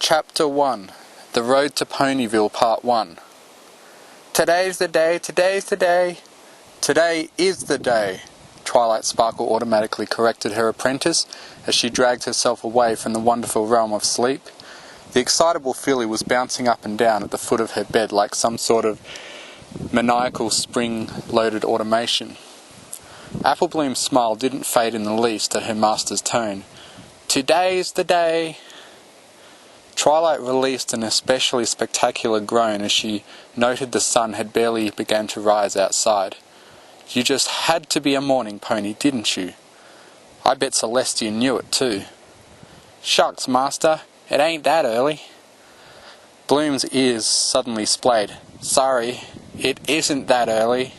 Chapter 1 The Road to Ponyville Part 1. Today's the day, today's the day. Today is the day, Twilight Sparkle automatically corrected her apprentice as she dragged herself away from the wonderful realm of sleep. The excitable filly was bouncing up and down at the foot of her bed like some sort of maniacal spring-loaded automation. Applebloom's smile didn't fade in the least at her master's tone. Today's the day. Twilight released an especially spectacular groan as she noted the sun had barely begun to rise outside. You just had to be a morning pony, didn't you? I bet Celestia knew it too. Shucks, master, it ain't that early. Bloom's ears suddenly splayed. Sorry, it isn't that early.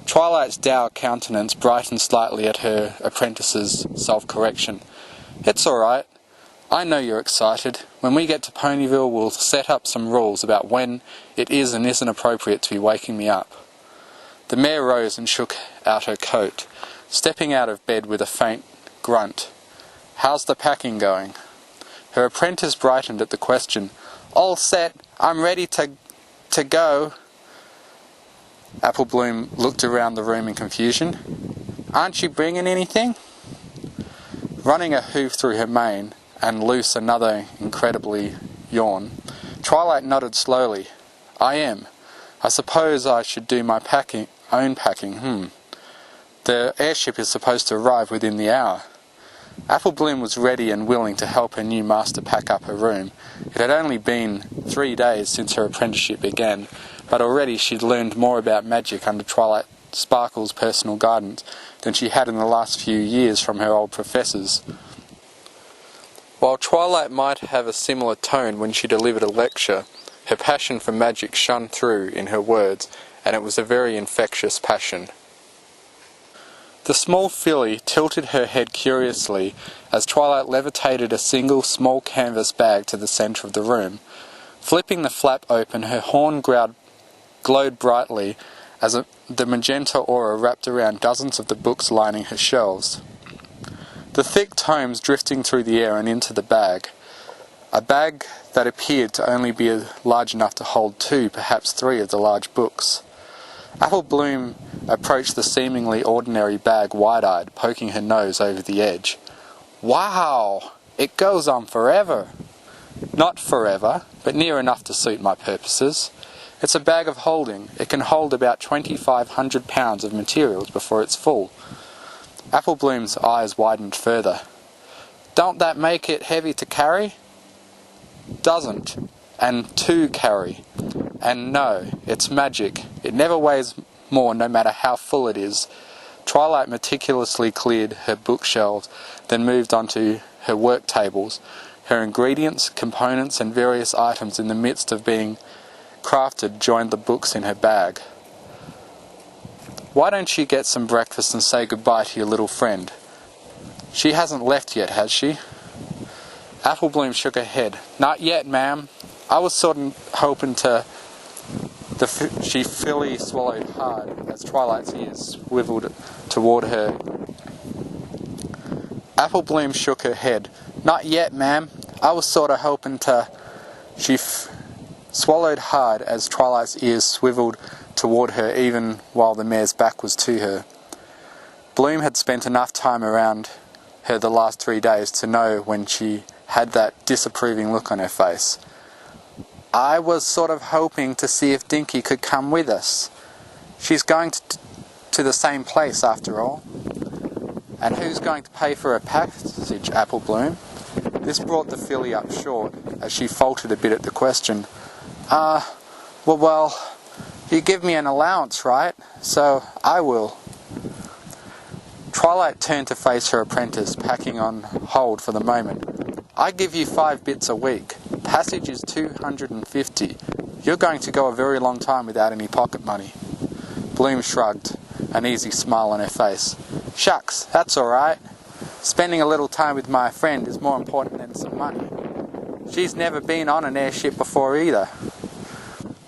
Twilight's dour countenance brightened slightly at her apprentice's self-correction. It's all right. I know you're excited. When we get to Ponyville, we'll set up some rules about when it is and isn't appropriate to be waking me up. The mare rose and shook out her coat, stepping out of bed with a faint grunt. How's the packing going? Her apprentice brightened at the question. All set. I'm ready to go. Applebloom looked around the room in confusion. Aren't you bringing anything? Running a hoof through her mane, and loose another incredibly yawn, Twilight nodded slowly. I am. I suppose I should do my own packing. The airship is supposed to arrive within the hour. Applebloom was ready and willing to help her new master pack up her room. It had only been 3 days since her apprenticeship began, but already she'd learned more about magic under Twilight Sparkle's personal guidance than she had in the last few years from her old professors. While Twilight might have a similar tone when she delivered a lecture, her passion for magic shone through in her words, and it was a very infectious passion. The small filly tilted her head curiously as Twilight levitated a single small canvas bag to the centre of the room. Flipping the flap open, her horn glowed brightly as the magenta aura wrapped around dozens of the books lining her shelves. The thick tomes drifting through the air and into the bag. A bag that appeared to only be large enough to hold 2, perhaps 3 of the large books. Applebloom approached the seemingly ordinary bag wide-eyed, poking her nose over the edge. Wow! It goes on forever! Not forever, but near enough to suit my purposes. It's a bag of holding. It can hold about 2,500 pounds of materials before it's full. Applebloom's eyes widened further. Don't that make it heavy to carry? Doesn't. And to carry. And no, it's magic. It never weighs more no matter how full it is. Twilight meticulously cleared her bookshelves, then moved on to her work tables. Her ingredients, components and various items in the midst of being crafted joined the books in her bag. Why don't you get some breakfast and say goodbye to your little friend? She hasn't left yet, has she? Applebloom shook her head. Not yet, ma'am. I was sort of hoping to... She filly swallowed hard as Twilight's ears swiveled toward her. Applebloom shook her head. Not yet, ma'am. I was sort of hoping to... She swallowed hard as Twilight's ears swiveled toward her even while the mare's back was to her. Bloom had spent enough time around her the last 3 days to know when she had that disapproving look on her face. I was sort of hoping to see if Dinky could come with us. She's going to the same place after all. And who's going to pay for her passage, Applebloom? This brought the filly up short as she faltered a bit at the question. Well, you give me an allowance, right? So I will. Twilight turned to face her apprentice, packing on hold for the moment. I give you 5 bits a week. Passage is 250. You're going to go a very long time without any pocket money. Bloom shrugged, an easy smile on her face. Shucks, that's all right. Spending a little time with my friend is more important than some money. She's never been on an airship before either.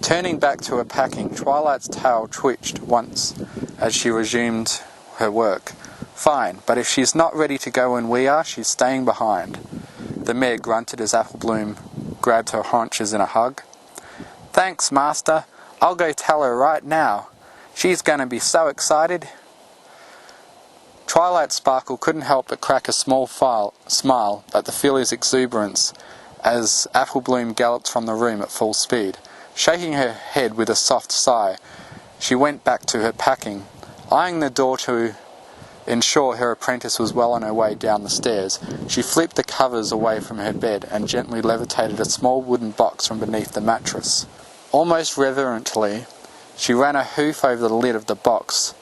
Turning back to her packing, Twilight's tail twitched once as she resumed her work. Fine, but if she's not ready to go when we are, she's staying behind. The mare grunted as Applebloom grabbed her haunches in a hug. "Thanks, Master. I'll go tell her right now. She's going to be so excited." Twilight Sparkle couldn't help but crack a small smile at the filly's exuberance as Apple Bloom galloped from the room at full speed. Shaking her head with a soft sigh, she went back to her packing, eyeing the door to ensure her apprentice was well on her way down the stairs. She flipped the covers away from her bed and gently levitated a small wooden box from beneath the mattress. Almost reverently, she ran a hoof over the lid of the box.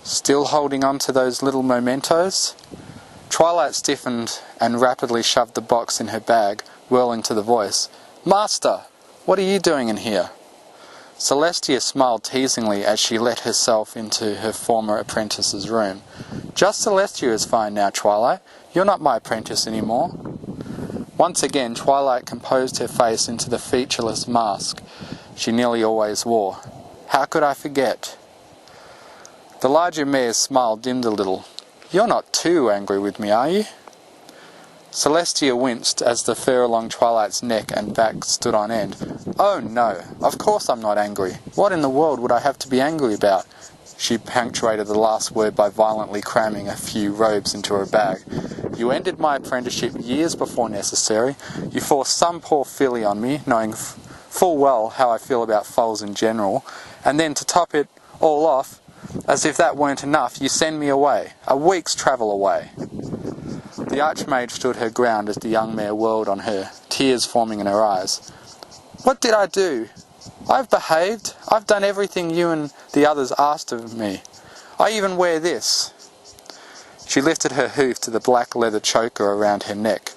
Still holding on to those little mementos? Twilight stiffened and rapidly shoved the box in her bag, whirling to the voice. "Master, what are you doing in here?" Celestia smiled teasingly as she let herself into her former apprentice's room. "Just Celestia is fine now, Twilight. You're not my apprentice anymore." Once again, Twilight composed her face into the featureless mask she nearly always wore. "How could I forget?" The larger mare's smile dimmed a little. "You're not too angry with me, are you?" Celestia winced as the fur along Twilight's neck and back stood on end. "Oh no, of course I'm not angry. What in the world would I have to be angry about?" She punctuated the last word by violently cramming a few robes into her bag. "You ended my apprenticeship years before necessary. You forced some poor filly on me, knowing full well how I feel about foals in general, and then to top it all off, as if that weren't enough, you send me away, a week's travel away." The Archmage stood her ground as the young mare whirled on her, tears forming in her eyes. "What did I do? I've behaved. I've done everything you and the others asked of me. I even wear this." She lifted her hoof to the black leather choker around her neck.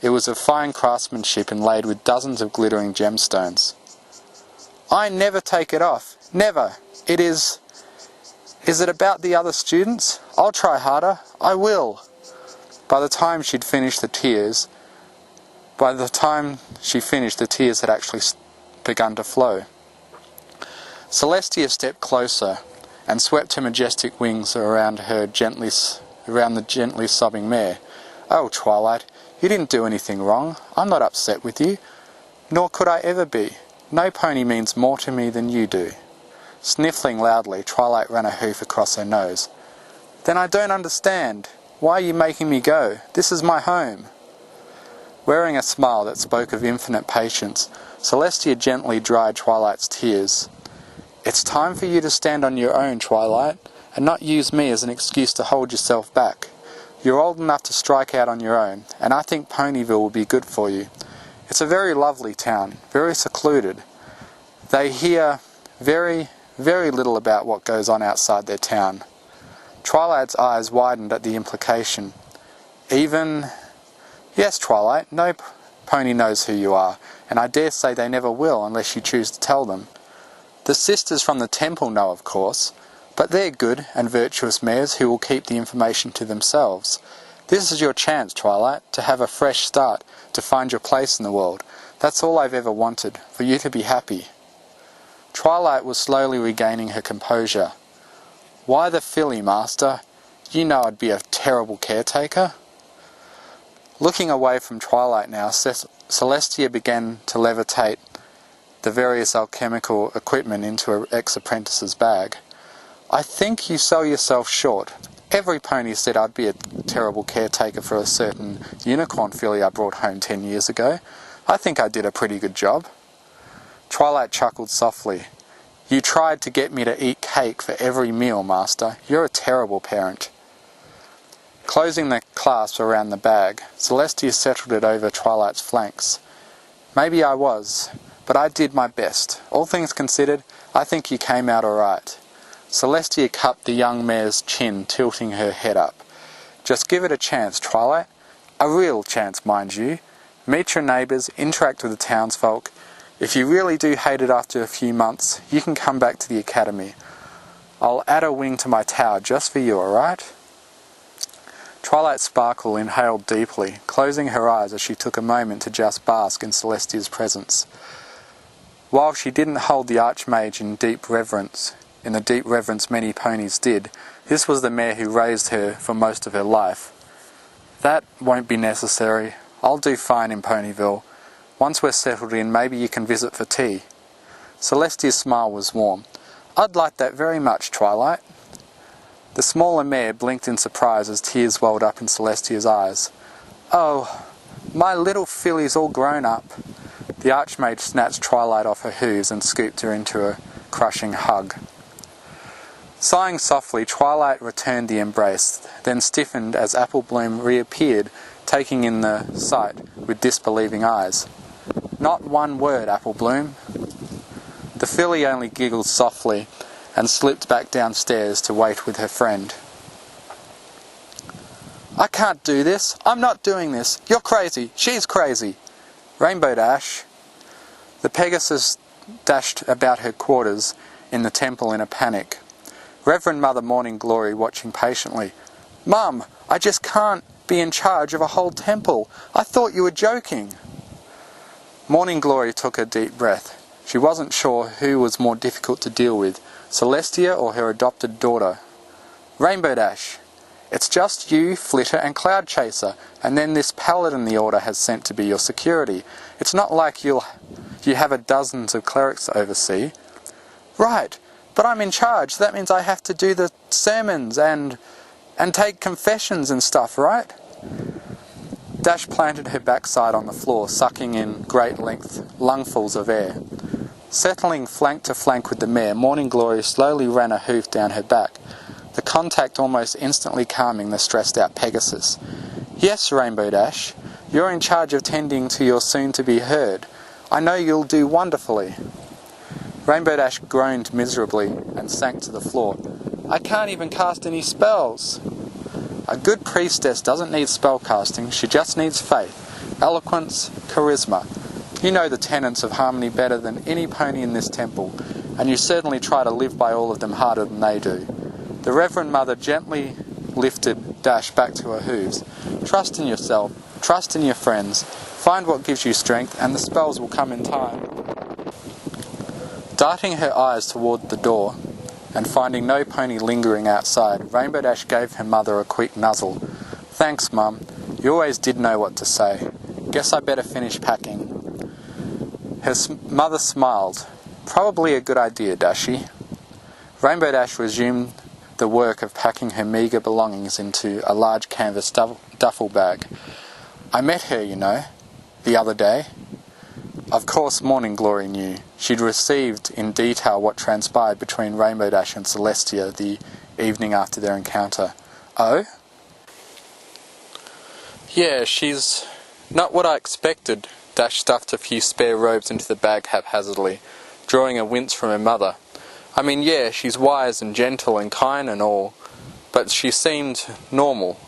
It was of fine craftsmanship inlaid with dozens of glittering gemstones. "I never take it off. Never. It is... Is it about the other students? I'll try harder. I will." By the time she finished, the tears had actually begun to flow. Celestia stepped closer and swept her majestic wings around the gently sobbing mare. "Oh, Twilight, you didn't do anything wrong. I'm not upset with you, nor could I ever be. No pony means more to me than you do." Sniffling loudly, Twilight ran a hoof across her nose. "Then I don't understand. Why are you making me go? This is my home." Wearing a smile that spoke of infinite patience, Celestia gently dried Twilight's tears. "It's time for you to stand on your own, Twilight, and not use me as an excuse to hold yourself back. You're old enough to strike out on your own, and I think Ponyville will be good for you. It's a very lovely town, very secluded. They hear very, very little about what goes on outside their town." Twilight's eyes widened at the implication. "Yes, Twilight, no pony knows who you are, and I dare say they never will unless you choose to tell them. The sisters from the temple know, of course, but they're good and virtuous mares who will keep the information to themselves. This is your chance, Twilight, to have a fresh start, to find your place in the world. That's all I've ever wanted, for you to be happy." Twilight was slowly regaining her composure. "Why the filly, Master? You know I'd be a terrible caretaker." Looking away from Twilight now, Celestia began to levitate the various alchemical equipment into her ex-apprentice's bag. "I think you sell yourself short. Every pony said I'd be a terrible caretaker for a certain unicorn filly I brought home 10 years ago. I think I did a pretty good job." Twilight chuckled softly. "You tried to get me to eat cake for every meal, Master. You're a terrible parent." Closing the clasp around the bag, Celestia settled it over Twilight's flanks. "Maybe I was, but I did my best. All things considered, I think you came out all right." Celestia cupped the young mare's chin, tilting her head up. "Just give it a chance, Twilight. A real chance, mind you. Meet your neighbours, interact with the townsfolk. If you really do hate it after a few months, you can come back to the academy. I'll add a wing to my tower just for you, all right?" Twilight Sparkle inhaled deeply, closing her eyes as she took a moment to just bask in Celestia's presence. While she didn't hold the Archmage in the deep reverence many ponies did, this was the mare who raised her for most of her life. "That won't be necessary. I'll do fine in Ponyville. Once we're settled in, maybe you can visit for tea." Celestia's smile was warm. "I'd like that very much, Twilight." The smaller mare blinked in surprise as tears welled up in Celestia's eyes. "Oh, my little filly's all grown up." The Archmage snatched Twilight off her hooves and scooped her into a crushing hug. Sighing softly, Twilight returned the embrace, then stiffened as Apple Bloom reappeared, taking in the sight with disbelieving eyes. "Not one word, Apple Bloom." The filly only giggled softly and slipped back downstairs to wait with her friend. "I can't do this. I'm not doing this. You're crazy. She's crazy." "Rainbow Dash." The Pegasus dashed about her quarters in the temple in a panic. Reverend Mother Morning Glory watching patiently. "Mum, I just can't be in charge of a whole temple. I thought you were joking." Morning Glory took a deep breath. She wasn't sure who was more difficult to deal with, Celestia or her adopted daughter. "Rainbow Dash, it's just you, Flitter and Cloud Chaser, and then this paladin the Order has sent to be your security. It's not like you have a dozens of clerics to oversee." "Right, but I'm in charge. That means I have to do the sermons and take confessions and stuff, right?" Dash planted her backside on the floor, sucking in great length lungfuls of air. Settling flank to flank with the mare, Morning Glory slowly ran a hoof down her back, the contact almost instantly calming the stressed-out Pegasus. "Yes, Rainbow Dash, you're in charge of tending to your soon-to-be herd. I know you'll do wonderfully." Rainbow Dash groaned miserably and sank to the floor. "I can't even cast any spells." "A good priestess doesn't need spellcasting, she just needs faith, eloquence, charisma. You know the tenets of harmony better than any pony in this temple, and you certainly try to live by all of them harder than they do." The Reverend Mother gently lifted Dash back to her hooves. "Trust in yourself, trust in your friends, find what gives you strength, and the spells will come in time." Darting her eyes toward the door, and finding no pony lingering outside, Rainbow Dash gave her mother a quick nuzzle. "Thanks, Mum. You always did know what to say. Guess I better finish packing." Her mother smiled. "Probably a good idea, Dashy." Rainbow Dash resumed the work of packing her meagre belongings into a large canvas duffel bag. "I met her, you know, the other day." Of course Morning Glory knew. She'd received in detail what transpired between Rainbow Dash and Celestia the evening after their encounter. "Oh?" "Yeah, she's not what I expected." Dash stuffed a few spare robes into the bag haphazardly, drawing a wince from her mother. "I mean, yeah, she's wise and gentle and kind and all, but she seemed normal."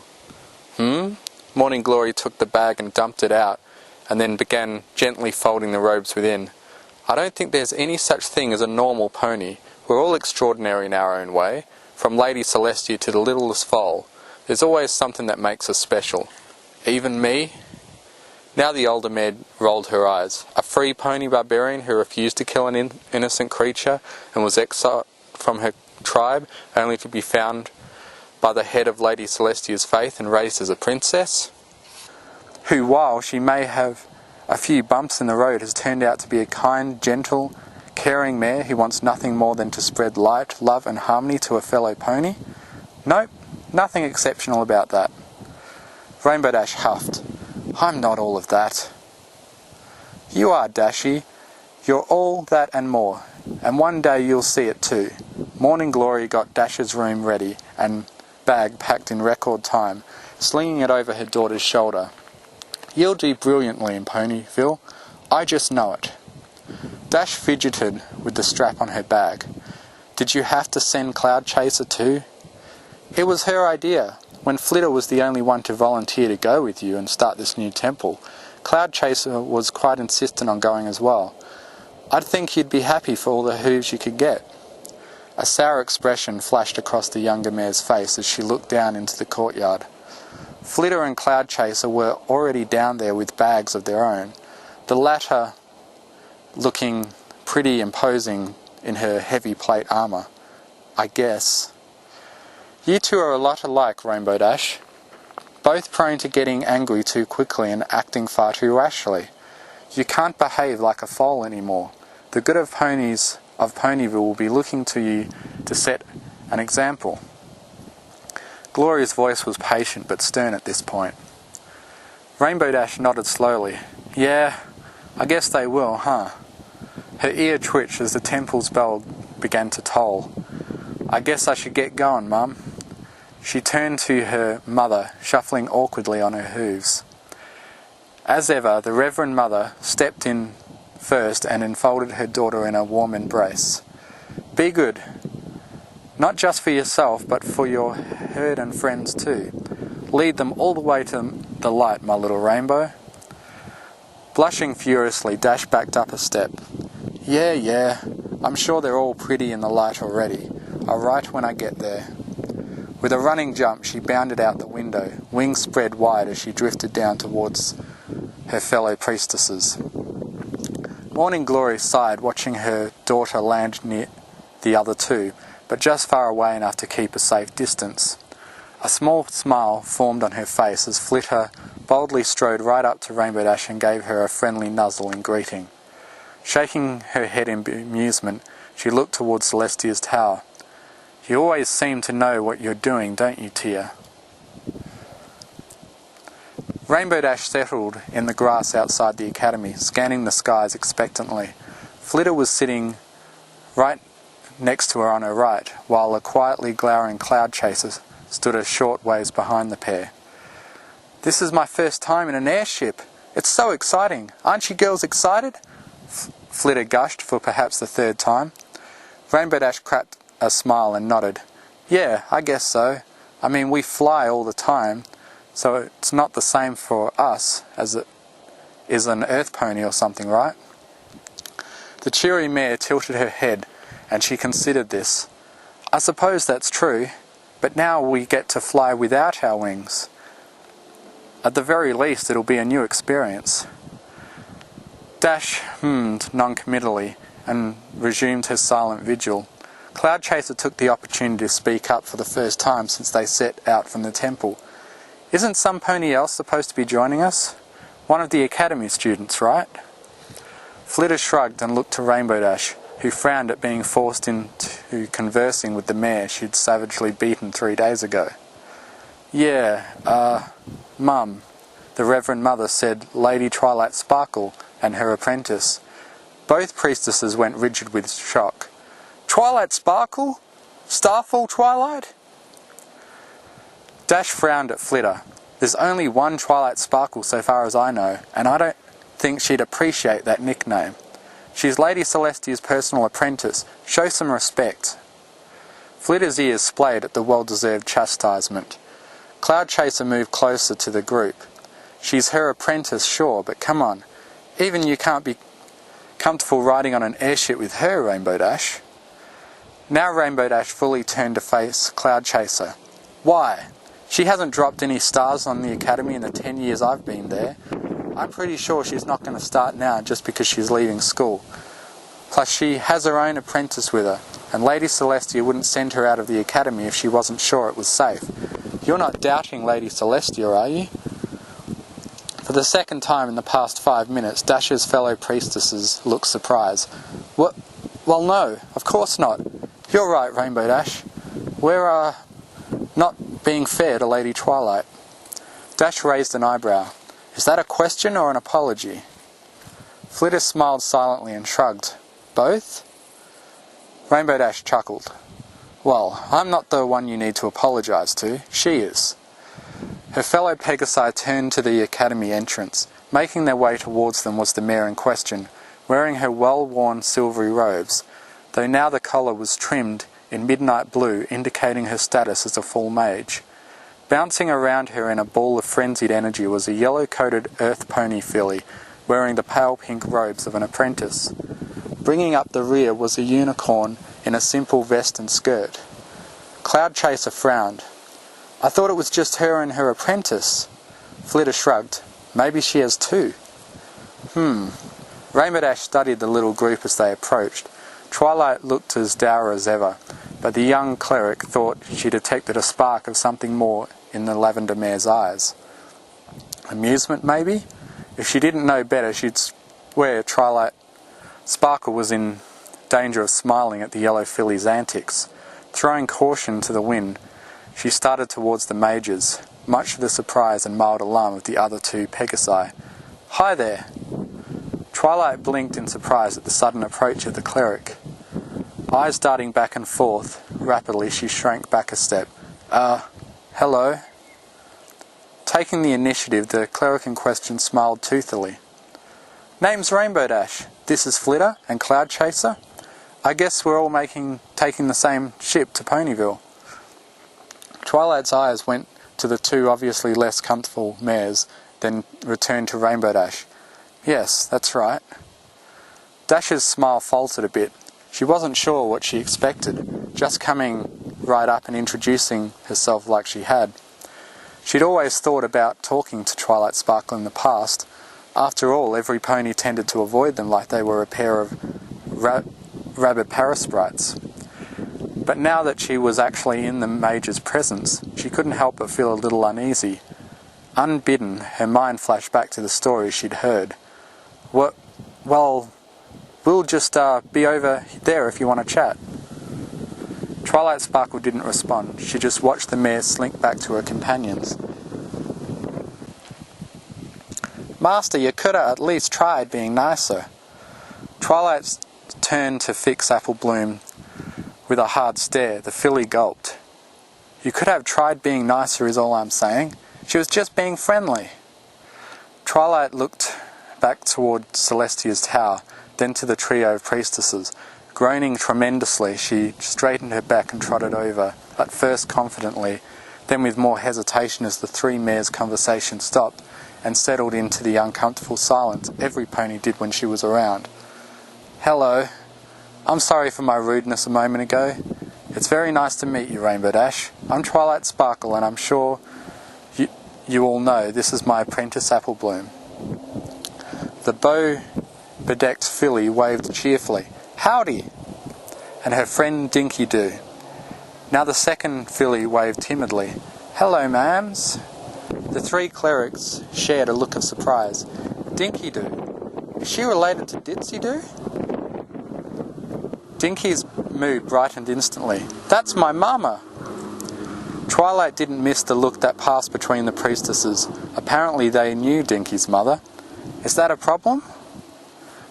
Morning Glory took the bag and dumped it out, and then began gently folding the robes within. "I don't think there's any such thing as a normal pony. We're all extraordinary in our own way, from Lady Celestia to the littlest foal. There's always something that makes us special. Even me?" Now the older mare rolled her eyes. A free pony barbarian who refused to kill an innocent creature and was exiled from her tribe, only to be found by the head of Lady Celestia's faith and raised as a princess? Who, while she may have a few bumps in the road, has turned out to be a kind, gentle, caring mare who wants nothing more than to spread light, love and harmony to a fellow pony? Nope, nothing exceptional about that. Rainbow Dash huffed. "I'm not all of that." "You are, Dashy. You're all that and more, and one day you'll see it too." Morning Glory got Dash's room ready and bag packed in record time, slinging it over her daughter's shoulder. "You'll do brilliantly in Ponyville. I just know it." Dash fidgeted with the strap on her bag. "Did you have to send Cloud Chaser too?" "It was her idea. When Flitter was the only one to volunteer to go with you and start this new temple, Cloud Chaser was quite insistent on going as well. I'd think you'd be happy for all the hooves you could get." A sour expression flashed across the younger mare's face as she looked down into the courtyard. Flitter and Cloud Chaser were already down there with bags of their own, the latter looking pretty imposing in her heavy plate armour. "I guess." "You two are a lot alike, Rainbow Dash. Both prone to getting angry too quickly and acting far too rashly. You can't behave like a foal anymore. The good of ponies of Ponyville will be looking to you to set an example." Gloria's voice was patient but stern at this point. Rainbow Dash nodded slowly. "Yeah, I guess they will, huh?" Her ear twitched as the temple's bell began to toll. "I guess I should get going, Mum." She turned to her mother, shuffling awkwardly on her hooves. As ever, the Reverend Mother stepped in first and enfolded her daughter in a warm embrace. "Be good. Not just for yourself, but for your herd and friends too. Lead them all the way to the light, my little rainbow." Blushing furiously, Dash backed up a step. Yeah, I'm sure they're all pretty in the light already. I'll write when I get there." With a running jump, she bounded out the window, wings spread wide as she drifted down towards her fellow priestesses. Morning Glory sighed, watching her daughter land near the other two, but just far away enough to keep a safe distance. A small smile formed on her face as Flitter boldly strode right up to Rainbow Dash and gave her a friendly nuzzle in greeting. Shaking her head in amusement, she looked towards Celestia's tower. "You always seem to know what you're doing, don't you, Tia?" Rainbow Dash settled in the grass outside the academy, scanning the skies expectantly. Flitter was sitting right next to her on her right, while a quietly glowering cloud chaser stood a short ways behind the pair. "This is my first time in an airship. It's so exciting. Aren't you girls excited?" Flitter gushed for perhaps the third time. Rainbow Dash cracked a smile and nodded. "Yeah, I guess so. I mean, we fly all the time, so it's not the same for us as it is an earth pony or something, right?" The cheery mare tilted her head, and she considered this. "I suppose that's true, but now we get to fly without our wings. At the very least, it'll be a new experience." Dash hummed non-committally and resumed her silent vigil. Cloud Chaser took the opportunity to speak up for the first time since they set out from the temple. "Isn't some pony else supposed to be joining us? One of the academy students, right?" Flitter shrugged and looked to Rainbow Dash, who frowned at being forced into conversing with the mare she'd savagely beaten 3 days ago. "Yeah, Mum," the Reverend Mother said Lady Twilight Sparkle and her apprentice. Both priestesses went rigid with shock. "Twilight Sparkle? Starfall Twilight?" Dash frowned at Flitter. "There's only one Twilight Sparkle so far as I know, and I don't think she'd appreciate that nickname. She's Lady Celestia's personal apprentice. Show some respect." Flitter's ears splayed at the well-deserved chastisement. Cloud Chaser moved closer to the group. "She's her apprentice, sure, but come on. Even you can't be comfortable riding on an airship with her, Rainbow Dash." Now Rainbow Dash fully turned to face Cloud Chaser. "Why? She hasn't dropped any stars on the academy in the 10 years I've been there. I'm pretty sure she's not going to start now just because she's leaving school. Plus she has her own apprentice with her, and Lady Celestia wouldn't send her out of the academy if she wasn't sure it was safe. You're not doubting Lady Celestia, are you?" For the second time in the past 5 minutes, Dash's fellow priestesses looked surprised. Well, no, of course not. You're right, Rainbow Dash. We're, not being fair to Lady Twilight." Dash raised an eyebrow. "Is that a question or an apology?" Flitter smiled silently and shrugged. "Both?" Rainbow Dash chuckled. "Well, I'm not the one you need to apologise to. She is." Her fellow Pegasi turned to the academy entrance. Making their way towards them was the mare in question, wearing her well-worn silvery robes, though now the collar was trimmed in midnight blue, indicating her status as a full mage. Bouncing around her in a ball of frenzied energy was a yellow-coated earth pony filly, wearing the pale pink robes of an apprentice. Bringing up the rear was a unicorn in a simple vest and skirt. Cloud Chaser frowned. "I thought it was just her and her apprentice." Flitter shrugged. "Maybe she has two." Rainbow Dash studied the little group as they approached. Twilight looked as dour as ever, but the young cleric thought she detected a spark of something more in the lavender mare's eyes. Amusement, maybe? If she didn't know better, she'd where Twilight Sparkle was in danger of smiling at the yellow filly's antics. Throwing caution to the wind, she started towards the mages, much to the surprise and mild alarm of the other two Pegasi. "Hi there!" Twilight blinked in surprise at the sudden approach of the cleric. Eyes darting back and forth, rapidly she shrank back a step. Hello?" Taking the initiative, the cleric in question smiled toothily. "Name's Rainbow Dash. This is Flitter and Cloud Chaser. I guess we're all taking the same ship to Ponyville." Twilight's eyes went to the two obviously less comfortable mares, then returned to Rainbow Dash. "Yes, that's right." Dash's smile faltered a bit. She wasn't sure what she expected, just coming right up and introducing herself like she had. She'd always thought about talking to Twilight Sparkle in the past. After all, every pony tended to avoid them like they were a pair of rabid parasprites. But now that she was actually in the mage's presence, she couldn't help but feel a little uneasy. Unbidden, her mind flashed back to the stories she'd heard. Well, we'll just be over there if you want to chat." Twilight Sparkle didn't respond. She just watched the mare slink back to her companions. "Master, you could have at least tried being nicer." Twilight turned to fix Apple Bloom with a hard stare. The filly gulped. "You could have tried being nicer is all I'm saying. She was just being friendly." Twilight looked back toward Celestia's tower, then to the trio of priestesses. Groaning tremendously, she straightened her back and trotted over, at first confidently, then with more hesitation as the three mares' conversation stopped and settled into the uncomfortable silence every pony did when she was around. "Hello. I'm sorry for my rudeness a moment ago. It's very nice to meet you, Rainbow Dash. I'm Twilight Sparkle, and I'm sure you all know this is my apprentice Apple Bloom." The bow-bedecked filly waved cheerfully. "Howdy!" And her friend Dinky Doo. Now the second filly waved timidly. "Hello, ma'ams." The three clerics shared a look of surprise. "Dinky Doo? Is she related to Ditsy Doo?" Dinky's mood brightened instantly. "That's my mama!" Twilight didn't miss the look that passed between the priestesses. Apparently they knew Dinky's mother. "Is that a problem?"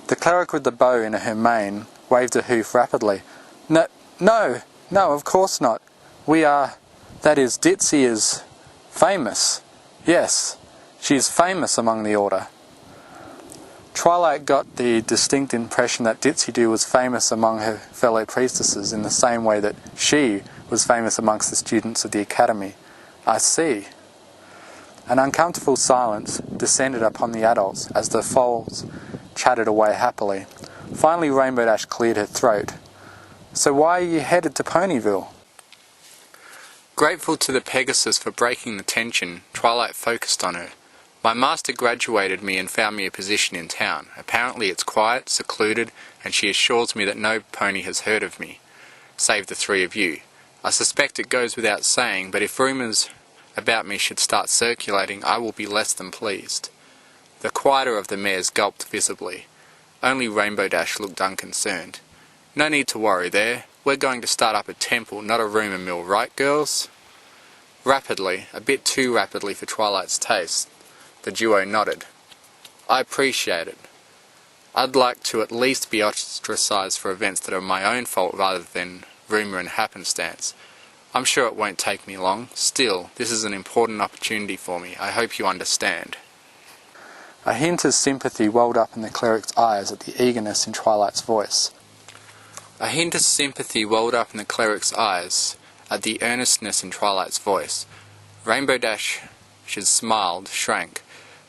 The cleric with the bow in her mane waved a hoof rapidly. No, of course not. That is, Ditsy is famous. Yes, she is famous among the order." Twilight got the distinct impression that Ditsy Doo was famous among her fellow priestesses in the same way that she was famous amongst the students of the academy. "I see." An uncomfortable silence descended upon the adults as the foals chatted away happily. Finally Rainbow Dash cleared her throat. "So why are you headed to Ponyville?" Grateful to the Pegasus for breaking the tension, Twilight focused on her. "My master graduated me and found me a position in town. Apparently it's quiet, secluded, and she assures me that no pony has heard of me, save the three of you. I suspect it goes without saying, but if rumours about me should start circulating, I will be less than pleased." The quieter of the mares gulped visibly. Only Rainbow Dash looked unconcerned. "No need to worry there. We're going to start up a temple, not a rumour mill, right, girls?" Rapidly, a bit too rapidly for Twilight's taste, the duo nodded. "I appreciate it. I'd like to at least be ostracised for events that are my own fault rather than rumour and happenstance. I'm sure it won't take me long. Still, this is an important opportunity for me. I hope you understand." A hint of sympathy welled up in the cleric's eyes at the eagerness in Twilight's voice. A hint of sympathy welled up in the cleric's eyes at the earnestness in Twilight's voice. Rainbow Dash's smile shrank,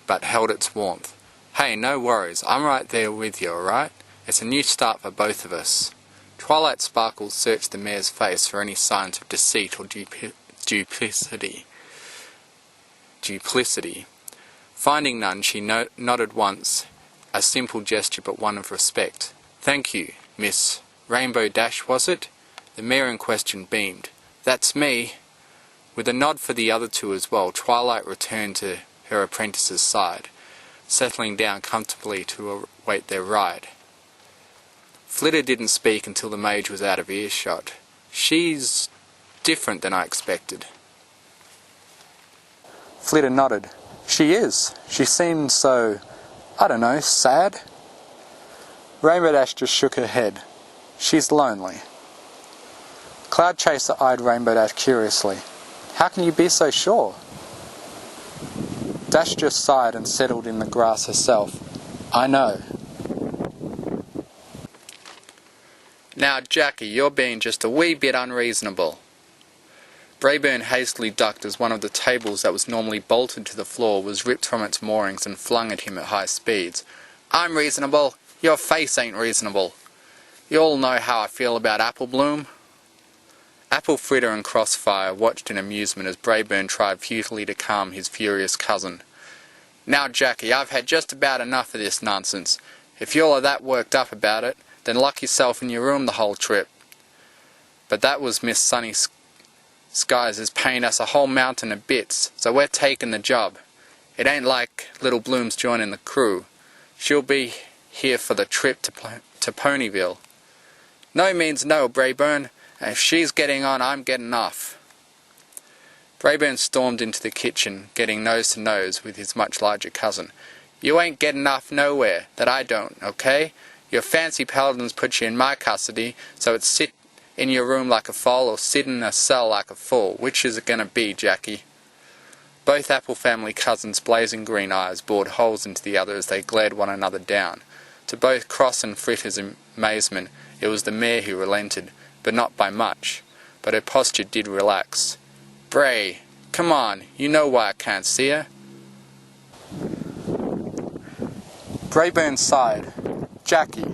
but held its warmth. "Hey, no worries. I'm right there with you, alright? It's a new start for both of us." Twilight Sparkle searched the mare's face for any signs of deceit or duplicity. Finding none, she nodded once, a simple gesture but one of respect. "Thank you, Miss Rainbow Dash, was it?" The mare in question beamed. "That's me." With a nod for the other two as well, Twilight returned to her apprentice's side. settling down comfortably to await their ride. Flitter didn't speak until the mage was out of earshot. She's different than I expected. Flitter nodded. She is. She seemed so, I don't know, sad? Rainbow Dash just shook her head. She's lonely. Cloud Chaser eyed Rainbow Dash curiously. How can you be so sure? Dash just sighed and settled in the grass herself. I know. Now, Jackie, you're being just a wee bit unreasonable. Brayburn hastily ducked as one of the tables that was normally bolted to the floor was ripped from its moorings and flung at him at high speeds. I'm reasonable. Your face ain't reasonable. You all know how I feel about Apple Bloom. Apple Fritter and Crossfire watched in amusement as Brayburn tried futilely to calm his furious cousin. Now, Jackie, I've had just about enough of this nonsense. If you all are that worked up about it, then lock yourself in your room the whole trip. But that was Miss Sunny Skies is paying us a whole mountain of bits, so we're taking the job. It ain't like Little Bloom's joining the crew. She'll be here for the trip to Ponyville. No means no, Brayburn, and if she's getting on, I'm getting off. Brayburn stormed into the kitchen, getting nose to nose with his much larger cousin. You ain't getting off nowhere, that I don't, okay? Your fancy paladins put you in my custody, so it's sit in your room like a foal or sit in a cell like a fool. Which is it gonna be, Jackie? Both Apple family cousins' blazing green eyes bored holes into the other as they glared one another down. To both Cross and Fritter's amazement, it was the mare who relented, but not by much. But her posture did relax. Bray, come on, you know why I can't see her. Brayburn sighed. Jackie,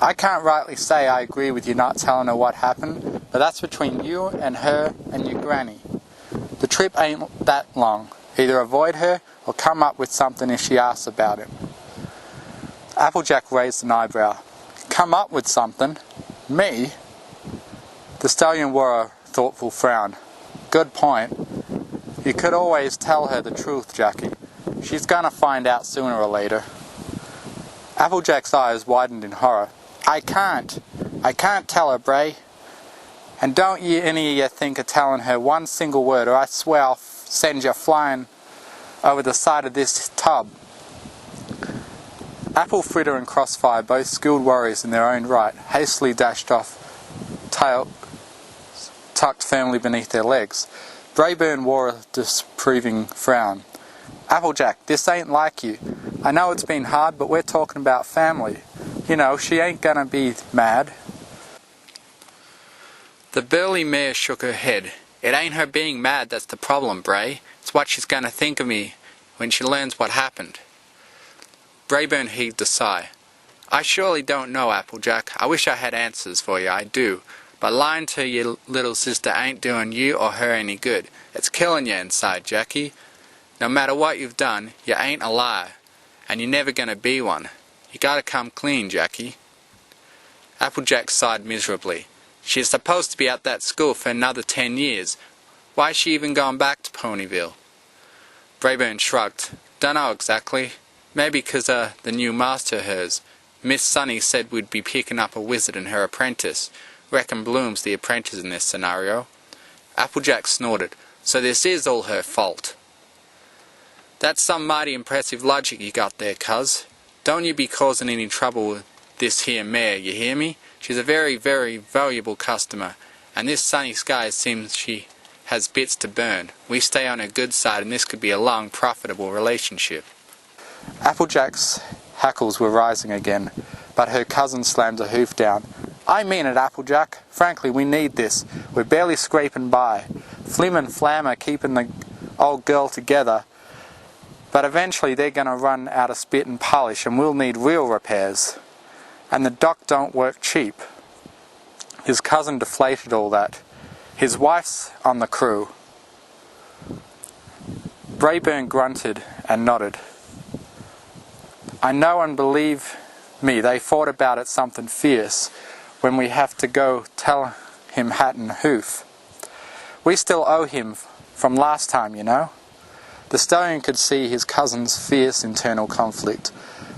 I can't rightly say I agree with you not telling her what happened, but that's between you and her and your granny. The trip ain't that long. Either avoid her or come up with something if she asks about it. Applejack raised an eyebrow. Come up with something? Me? The stallion wore a thoughtful frown. Good point. You could always tell her the truth, Jackie. She's gonna find out sooner or later. Applejack's eyes widened in horror. I can't tell her, Bray. And don't any of you think of telling her one single word, or I swear I'll send you flying over the side of this tub. Apple Fritter and Crossfire, both skilled warriors in their own right, hastily dashed off, tail tucked firmly beneath their legs. Brayburn wore a disapproving frown. Applejack, this ain't like you. I know it's been hard, but we're talking about family. You know, she ain't gonna be mad. The burly mare shook her head. It ain't her being mad that's the problem, Bray. It's what she's gonna think of me when she learns what happened. Brayburn heaved a sigh. I surely don't know, Applejack. I wish I had answers for you, I do. But lying to your little sister ain't doing you or her any good. It's killing you inside, Jackie. No matter what you've done, you ain't a liar. And you're never gonna be one. You gotta come clean, Jackie. Applejack sighed miserably. She's supposed to be at that school for another 10 years. Why's she even gone back to Ponyville? Brayburn shrugged. Dunno exactly. Maybe 'cause the new master of hers. Miss Sunny said we'd be picking up a wizard and her apprentice. Reckon Bloom's the apprentice in this scenario. Applejack snorted. So this is all her fault. That's some mighty impressive logic you got there, cuz. Don't you be causing any trouble with this here mare, you hear me? She's a very, very valuable customer, and this Sunny Skies seems she has bits to burn. We stay on her good side, and this could be a long, profitable relationship. Applejack's hackles were rising again, but her cousin slammed a hoof down. I mean it, Applejack. Frankly, we need this. We're barely scraping by. Flim and Flam are keeping the old girl together, but eventually they're going to run out of spit and polish, and we'll need real repairs. And the dock don't work cheap. His cousin deflated all that. His wife's on the crew. Brayburn grunted and nodded. I know, and believe me, they fought about it something fierce when we have to go tell him hat and hoof. We still owe him from last time, you know. The stallion could see his cousin's fierce internal conflict.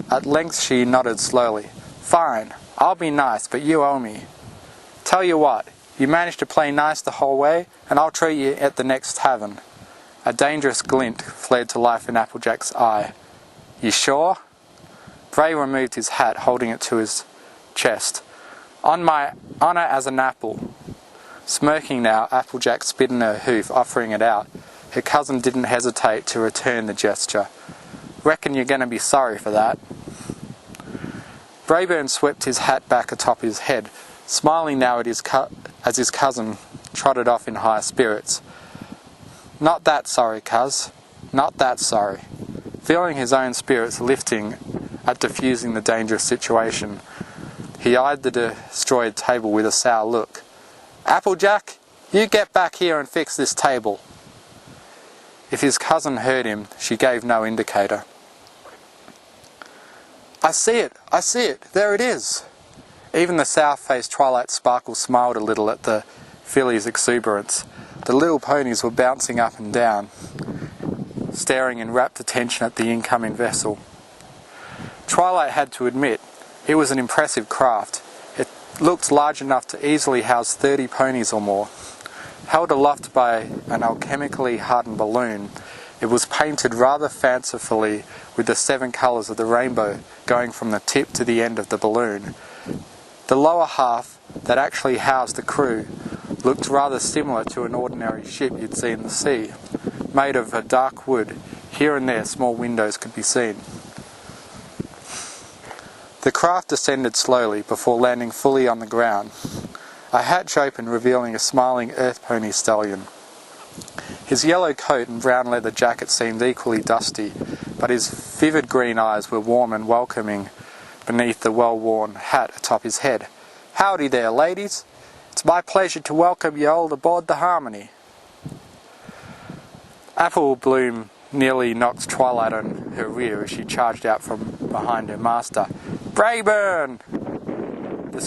At length she nodded slowly. "Fine, I'll be nice, but you owe me. Tell you what, you managed to play nice the whole way, and I'll treat you at the next tavern." A dangerous glint flared to life in Applejack's eye. "You sure?" Bray removed his hat, holding it to his chest. "On my honour as an apple." Smirking now, Applejack spit in her hoof, offering it out. Her cousin didn't hesitate to return the gesture. "Reckon you're going to be sorry for that." Brayburn swept his hat back atop his head, smiling now at as his cousin trotted off in high spirits. "Not that sorry, cuz. Not that sorry." Feeling his own spirits lifting at diffusing the dangerous situation, he eyed the destroyed table with a sour look. "Applejack, you get back here and fix this table." If his cousin heard him, she gave no indicator. I see it, there it is." Even the sour-faced Twilight Sparkle smiled a little at the filly's exuberance. The little ponies were bouncing up and down, staring in rapt attention at the incoming vessel. Twilight had to admit, it was an impressive craft. It looked large enough to easily house 30 ponies or more. Held aloft by an alchemically hardened balloon, it was painted rather fancifully with the 7 colours of the rainbow going from the tip to the end of the balloon. The lower half, that actually housed the crew, looked rather similar to an ordinary ship you'd see in the sea, made of a dark wood. Here and there small windows could be seen. The craft descended slowly before landing fully on the ground. A hatch opened, revealing a smiling earth pony stallion. His yellow coat and brown leather jacket seemed equally dusty, but his vivid green eyes were warm and welcoming beneath the well-worn hat atop his head. "Howdy there, ladies. It's my pleasure to welcome you all aboard the Harmony." Apple Bloom nearly knocked Twilight on her rear as she charged out from behind her master. "Brayburn!" The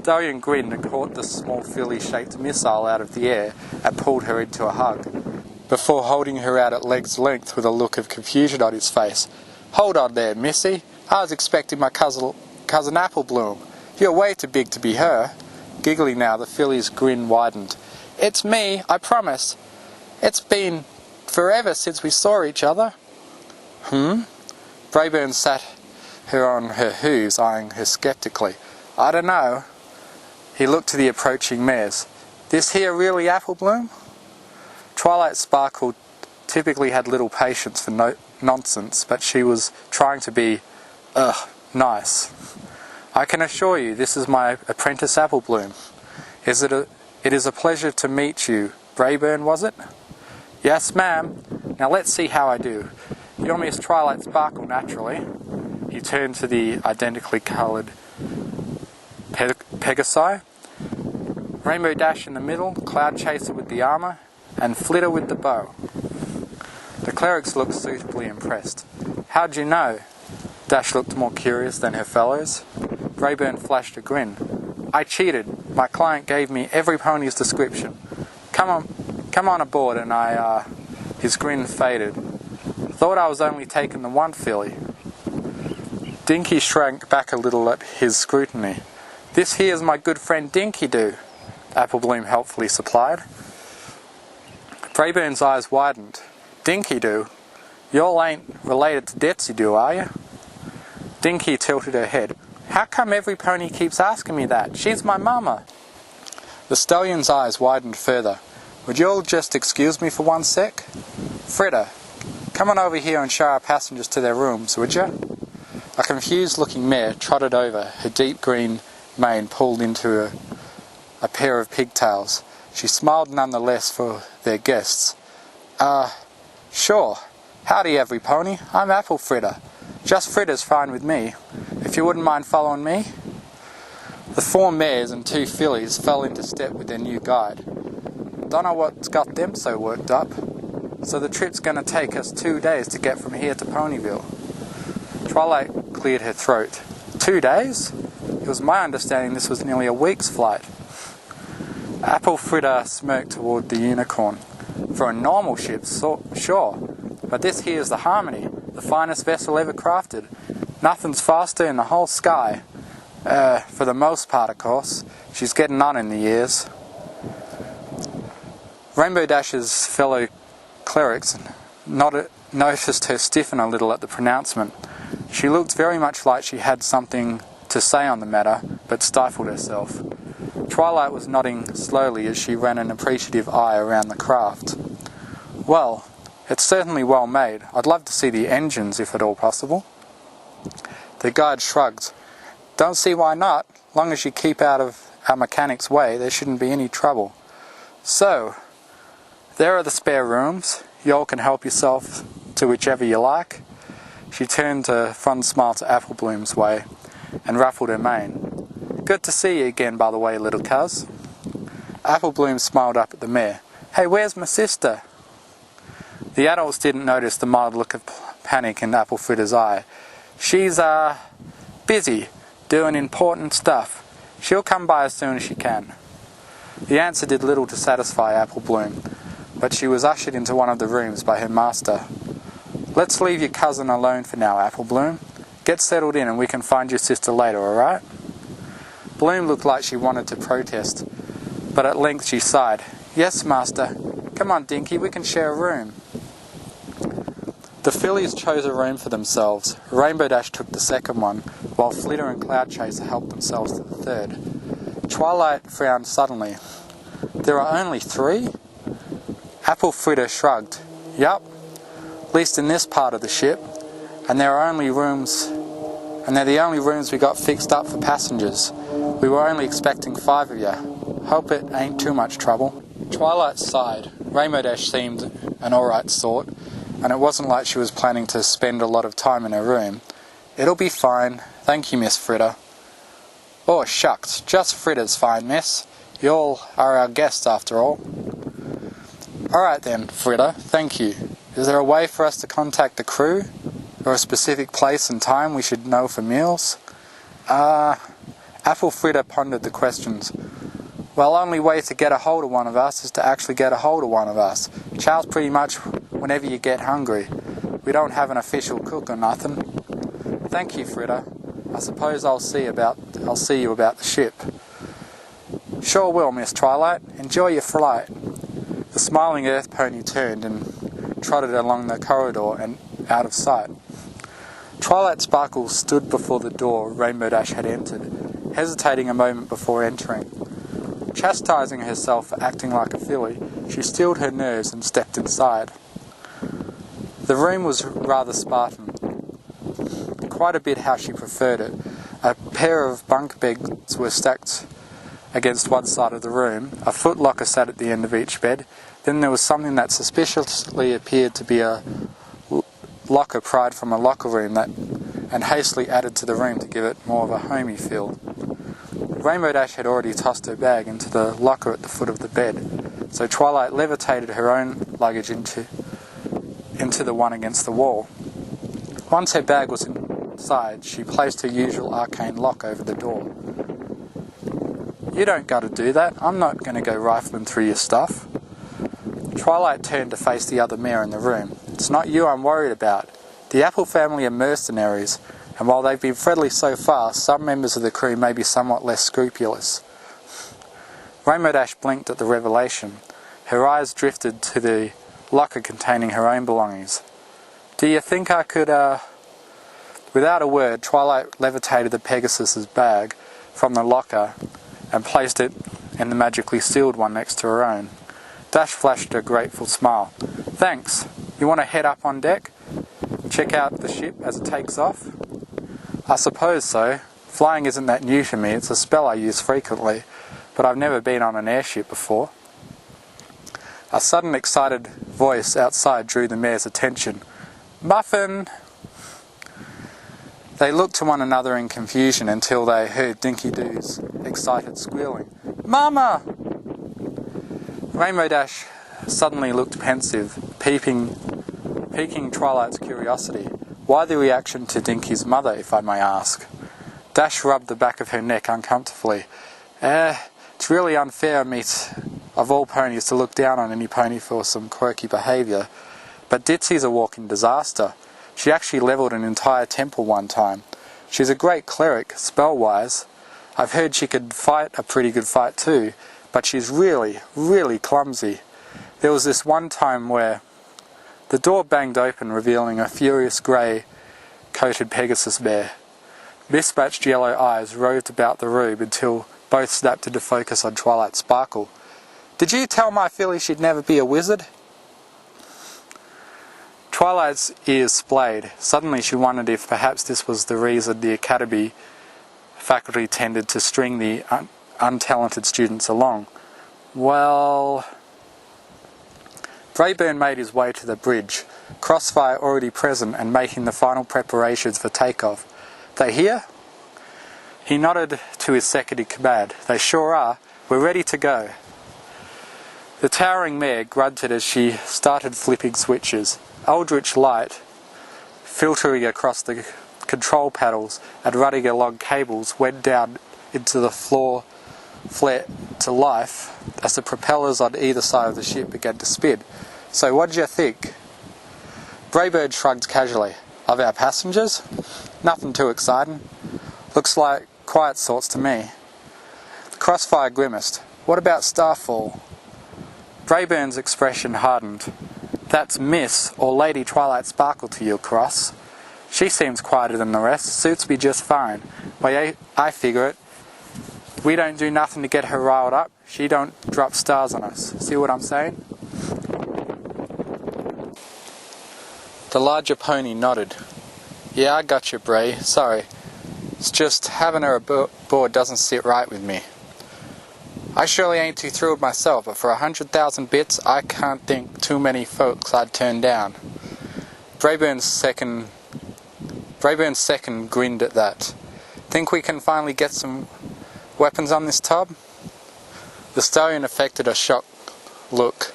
stallion grinned and caught the small filly-shaped missile out of the air and pulled her into a hug, before holding her out at leg's length with a look of confusion on his face. "Hold on there, missy. I was expecting my cousin Apple Bloom. You're way too big to be her." Giggling now, the filly's grin widened. "It's me, I promise. It's been forever since we saw each other." Brayburn sat her on her hooves, eyeing her sceptically. "I don't know." He looked to the approaching mares. "This here really Apple Bloom?" Twilight Sparkle typically had little patience for nonsense, but she was trying to be, nice. "I can assure you this is my apprentice Apple Bloom. It is a pleasure to meet you. Brayburn, was it?" "Yes, ma'am. Now let's see how I do. You're Miss Twilight Sparkle, naturally." He turned to the identically coloured Pegasi. "Rainbow Dash in the middle, Cloud Chaser with the armour, and Flitter with the bow." The clerics looked suitably impressed. "How'd you know?" Dash looked more curious than her fellows. Brayburn flashed a grin. "I cheated. My client gave me every pony's description. Come on aboard," and his grin faded. "Thought I was only taking the one filly." Dinky shrank back a little at his scrutiny. "This here's my good friend Dinky Doo," Apple Bloom helpfully supplied. Brayburn's eyes widened. "Dinky Doo? Y'all ain't related to Detsy Doo, are you?" Dinky tilted her head. "How come every pony keeps asking me that? She's my mama." The stallion's eyes widened further. "Would you all just excuse me for one sec? Fritter, come on over here and show our passengers to their rooms, would you?" A confused-looking mare trotted over, her deep green mane pulled into a pair of pigtails. She smiled nonetheless for their guests. Sure. Howdy, every pony. I'm Apple Fritter. Just Fritter's fine with me. If you wouldn't mind following me." The 4 mares and 2 fillies fell into step with their new guide. "Don't know what's got them so worked up. So the trip's going to take us 2 days to get from here to Ponyville." Twilight cleared her throat. 2 days? It was my understanding this was nearly a week's flight. Apple Fritter smirked toward the unicorn. "For a normal ship, sure. But this here is the Harmony, the finest vessel ever crafted. Nothing's faster in the whole sky. For the most part, of course. She's getting on in the years. Rainbow Dash's fellow clerics noticed her stiffen a little at the pronouncement. She looked very much like she had something to say on the matter, but stifled herself. Twilight was nodding slowly as she ran an appreciative eye around the craft. Well, it's certainly well made. I'd love to see the engines, if at all possible. The guide shrugged. Don't see why not. Long as you keep out of our mechanic's way, there shouldn't be any trouble. So, there are the spare rooms. You all can help yourself to whichever you like. She turned a fond smile to Applebloom's way and ruffled her mane. Good to see you again, by the way, little cuz. Applebloom smiled up at the mare. Hey, where's my sister? The adults didn't notice the mild look of panic in Applefritter's eye. She's, busy, doing important stuff. She'll come by as soon as she can. The answer did little to satisfy Applebloom, but she was ushered into one of the rooms by her master. Let's leave your cousin alone for now, Applebloom. Get settled in and we can find your sister later, alright? Bloom looked like she wanted to protest, but at length she sighed. Yes, master. Come on, Dinky, we can share a room. The fillies chose a room for themselves. Rainbow Dash took the second one, while Flitter and Cloud Chaser helped themselves to the third. Twilight frowned suddenly. There are only 3? Applefritter shrugged. Yup, at least in this part of the ship, and they're the only rooms we got fixed up for passengers. We were only expecting 5 of you. Hope it ain't too much trouble. Twilight sighed. Rainbow Dash seemed an alright sort, and it wasn't like she was planning to spend a lot of time in her room. It'll be fine. Thank you, Miss Fritter. Oh, shucks. Just Fritter's fine, miss. You all are our guests, after all. Alright then, Fritter. Thank you. Is there a way for us to contact the crew? Or a specific place and time we should know for meals? Applefritter pondered the questions. Well, only way to get a hold of one of us is to actually get a hold of one of us. Chow's pretty much whenever you get hungry. We don't have an official cook or nothing. Thank you, Fritter. I suppose I'll see you about the ship. Sure will, Miss Twilight. Enjoy your flight. The smiling earth pony turned and trotted along the corridor and out of sight. Twilight Sparkle stood before the door Rainbow Dash had entered, hesitating a moment before entering. Chastising herself for acting like a filly, she stilled her nerves and stepped inside. The room was rather Spartan, quite a bit how she preferred it. A pair of bunk beds were stacked against one side of the room, a footlocker sat at the end of each bed, then there was something that suspiciously appeared to be a locker pried from a locker room and hastily added to the room to give it more of a homey feel. Rainbow Dash had already tossed her bag into the locker at the foot of the bed, so Twilight levitated her own luggage into the one against the wall. Once her bag was inside, she placed her usual arcane lock over the door. You don't gotta do that. I'm not gonna go rifling through your stuff. Twilight turned to face the other mare in the room. It's not you I'm worried about. The Apple family are mercenaries, and while they've been friendly so far, some members of the crew may be somewhat less scrupulous. Rainbow Dash blinked at the revelation. Her eyes drifted to the locker containing her own belongings. Do you think I could, Without a word, Twilight levitated the Pegasus's bag from the locker and placed it in the magically sealed one next to her own. Dash flashed a grateful smile. Thanks. You want to head up on deck? Check out the ship as it takes off? I suppose so. Flying isn't that new to me. It's a spell I use frequently, but I've never been on an airship before. A sudden excited voice outside drew the mare's attention. Muffin! They looked to one another in confusion until they heard Dinky Doo's excited squealing. Mama! Rainbow Dash suddenly looked pensive, piquing Twilight's curiosity. Why the reaction to Dinky's mother, if I may ask? Dash rubbed the back of her neck uncomfortably. It's really unfair of me, of all ponies, to look down on any pony for some quirky behaviour. But Ditsy's a walking disaster. She actually levelled an entire temple one time. She's a great cleric, spell-wise. I've heard she could fight a pretty good fight too, but she's really, really clumsy. There was this one time where the door banged open, revealing a furious grey-coated Pegasus bear. Mismatched yellow eyes roved about the room until both snapped into focus on Twilight Sparkle. "Did you tell my filly she'd never be a wizard?" Twilight's ears splayed. Suddenly she wondered if perhaps this was the reason the academy faculty tended to string the untalented students along. Well... Brayburn made his way to the bridge, Crossfire already present and making the final preparations for takeoff. "They here?" He nodded to his second-in-command. "They sure are. We're ready to go." The towering mare grunted as she started flipping switches. Eldritch light, filtering across the control panels and running along cables, went down into the floor, flared to life as the propellers on either side of the ship began to spin. "So what did you think?" Brayburn shrugged casually. "Of our passengers? Nothing too exciting. Looks like quiet sorts to me." Crossfire grimaced. "What about Starfall?" Brayburn's expression hardened. "That's Miss or Lady Twilight Sparkle to you, Cross. She seems quieter than the rest. Suits me just fine. Why, I figure it. We don't do nothing to get her riled up. She don't drop stars on us. See what I'm saying?" The larger pony nodded. "Yeah, I got you, Bray. Sorry. It's just having her aboard doesn't sit right with me. I surely ain't too thrilled myself, but for 100,000 bits, I can't think too many folks I'd turn down." Brayburn's second grinned at that. "Think we can finally get some weapons on this tub?" The stallion affected a shocked look.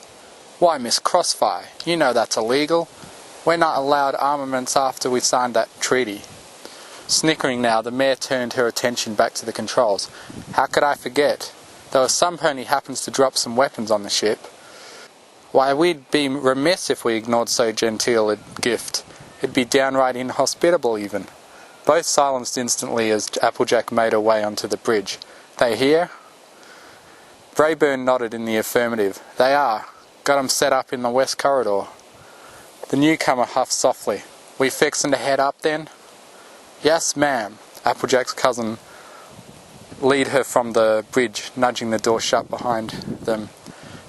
"Why, Miss Crossfire, you know that's illegal. We're not allowed armaments after we signed that treaty." Snickering now, the mare turned her attention back to the controls. "How could I forget? Though if some pony happens to drop some weapons on the ship, why, we'd be remiss if we ignored so genteel a gift. It'd be downright inhospitable, even." Both silenced instantly as Applejack made her way onto the bridge. "They here?" Brayburn nodded in the affirmative. "They are. Got 'em set up in the west corridor." The newcomer huffed softly. "We fixin' to head up, then?" "Yes, ma'am." Applejack's cousin lead her from the bridge, nudging the door shut behind them.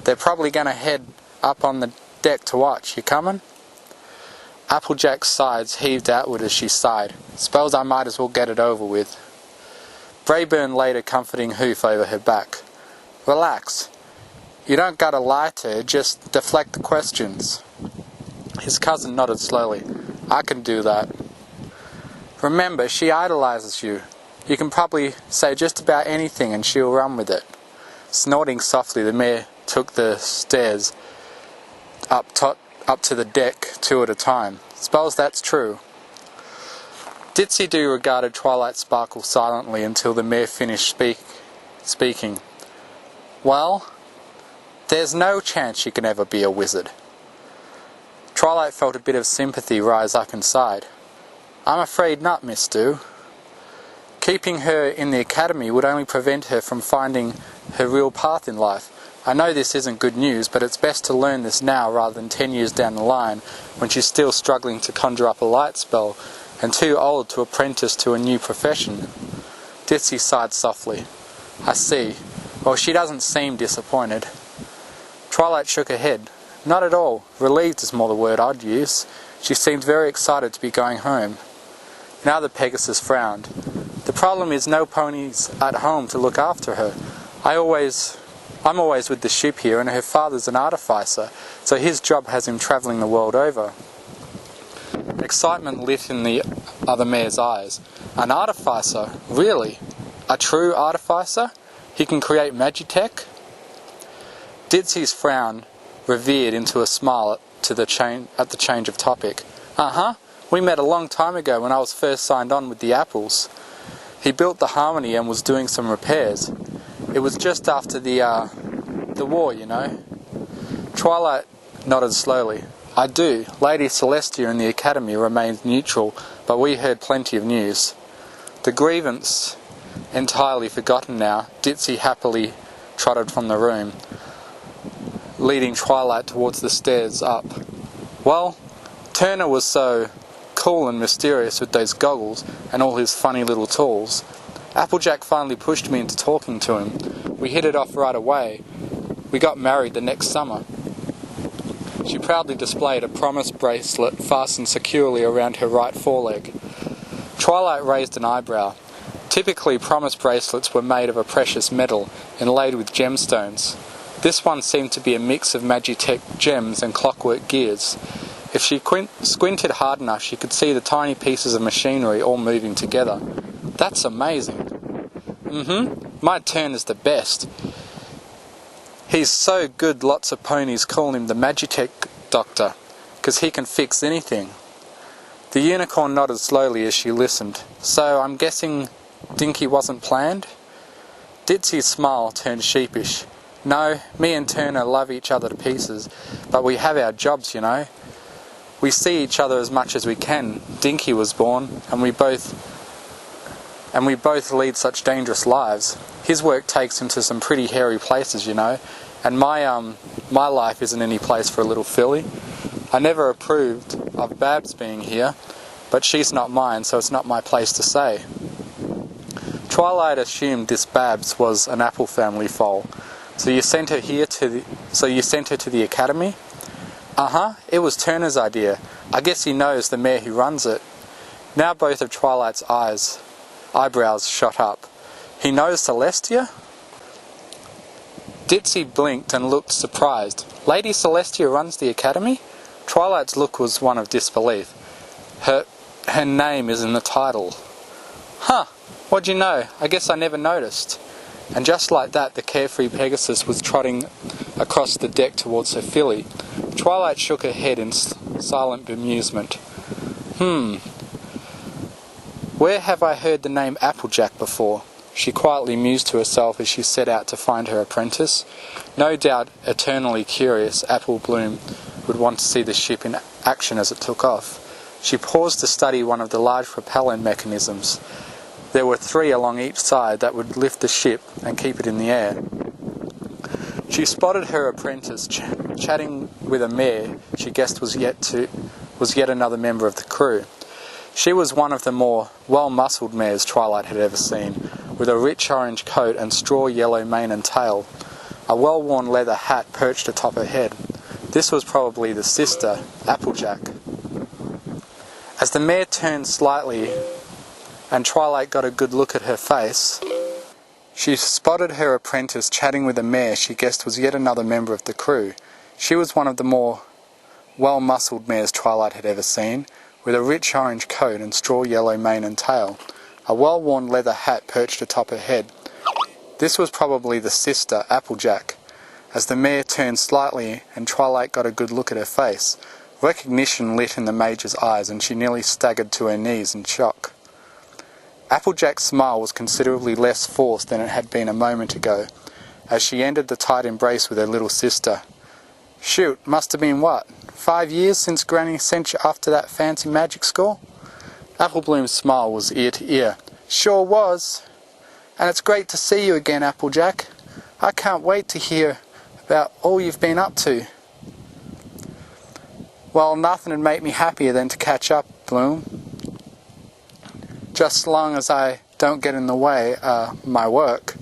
"They're probably going to head up on the deck to watch. You coming?" Applejack's sides heaved outward as she sighed. "Suppose I might as well get it over with." Brayburn laid a comforting hoof over her back. "Relax. You don't gotta lie to her, just deflect the questions." His cousin nodded slowly. "I can do that. Remember, she idolizes you. You can probably say just about anything and she'll run with it." Snorting softly, the mare took the stairs up to the deck, two at a time. "Suppose that's true." Ditzy regarded Twilight Sparkle silently until the mare finished speaking. "Well, there's no chance she can ever be a wizard." Twilight felt a bit of sympathy rise up inside. "I'm afraid not, Miss Dew. Keeping her in the academy would only prevent her from finding her real path in life. I know this isn't good news, but it's best to learn this now rather than 10 years down the line when she's still struggling to conjure up a light spell and too old to apprentice to a new profession." Ditzy sighed softly. "I see. Well, she doesn't seem disappointed." Twilight shook her head. "Not at all. Relieved is more the word I'd use. She seemed very excited to be going home." Now the Pegasus frowned. "The problem is no ponies at home to look after her. I'm always with the ship here, and her father's an artificer, so his job has him travelling the world over." Excitement lit in the other mare's eyes. "An artificer? Really? A true artificer? He can create magitech?" Ditsy's frown revered into a smile at the change of topic. "Uh-huh. We met a long time ago when I was first signed on with the Apples. He built the Harmony and was doing some repairs. It was just after the war, you know." Twilight nodded slowly. I do. Lady Celestia in the academy remained neutral, but we heard plenty of news. The grievance entirely forgotten now, Gypsy happily trotted from the room, leading Twilight towards the stairs up. Well, Turner was so cool and mysterious with those goggles and all his funny little tools. Applejack finally pushed me into talking to him. We hit it off right away. We got married the next summer. She proudly displayed a promise bracelet fastened securely around her right foreleg. Twilight raised an eyebrow. Typically, promise bracelets were made of a precious metal inlaid with gemstones. This one seemed to be a mix of Magitech gems and clockwork gears. If she squinted hard enough, she could see the tiny pieces of machinery all moving together. That's amazing. My turn is the best. He's so good lots of ponies call him the Magitech Doctor, 'cause he can fix anything. The unicorn nodded slowly as she listened. So I'm guessing Dinky wasn't planned? Ditsy's smile turned sheepish. No, me and Turner love each other to pieces, but we have our jobs, you know. We see each other as much as we can. Dinky was born, and we both lead such dangerous lives. His work takes him to some pretty hairy places, you know, and my life isn't any place for a little filly. I never approved of Babs being here, but she's not mine, so it's not my place to say. Twilight assumed this Babs was an Apple family foal. So you sent her to the academy? It was Turner's idea. I guess he knows the mayor who runs it. Now both of Twilight's eyebrows shot up. He knows Celestia? Ditsy blinked and looked surprised. Lady Celestia runs the academy? Twilight's look was one of disbelief. Her name is in the title. What'd you know? I guess I never noticed. And just like that, the carefree Pegasus was trotting across the deck towards her filly. Twilight shook her head in silent bemusement. Where have I heard the name Applejack before? She quietly mused to herself as she set out to find her apprentice. No doubt, eternally curious, Apple Bloom would want to see the ship in action as it took off. She paused to study one of the large propellant mechanisms. There were 3 along each side that would lift the ship and keep it in the air. She spotted her apprentice chatting with a mare she guessed was yet another member of the crew. She was one of the more well-muscled mares Twilight had ever seen, with a rich orange coat and straw yellow mane and tail. A well-worn leather hat perched atop her head. This was probably the sister, Applejack. As the mare turned slightly and Twilight got a good look at her face, she spotted her apprentice chatting with a mare she guessed was yet another member of the crew. She was one of the more well-muscled mares Twilight had ever seen, with a rich orange coat and straw yellow mane and tail. A well-worn leather hat perched atop her head. This was probably the sister, Applejack. As the mare turned slightly and Twilight got a good look at her face, recognition lit in the mage's eyes and she nearly staggered to her knees in shock. Applejack's smile was considerably less forced than it had been a moment ago, as she ended the tight embrace with her little sister. Shoot, must have been what, 5 years since Granny sent you off to that fancy magic school? Applebloom's smile was ear to ear. Sure was. And it's great to see you again, Applejack. I can't wait to hear about all you've been up to. Well, nothing would make me happier than to catch up, Bloom. Just as long as I don't get in the way of my work.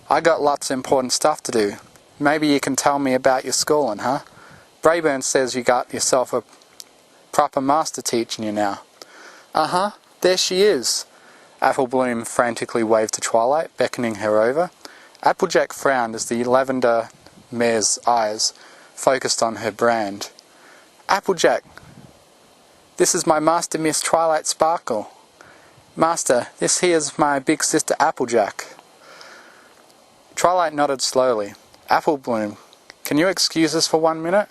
I got lots of important stuff to do. Maybe you can tell me about your schooling, huh? Brayburn says you got yourself a proper master teaching you now. There she is. Applebloom frantically waved to Twilight, beckoning her over. Applejack frowned as the lavender mare's eyes focused on her brand. Applejack, this is my master, Miss Twilight Sparkle. Master, this here's my big sister Applejack. Twilight nodded slowly. Applebloom, can you excuse us for 1 minute?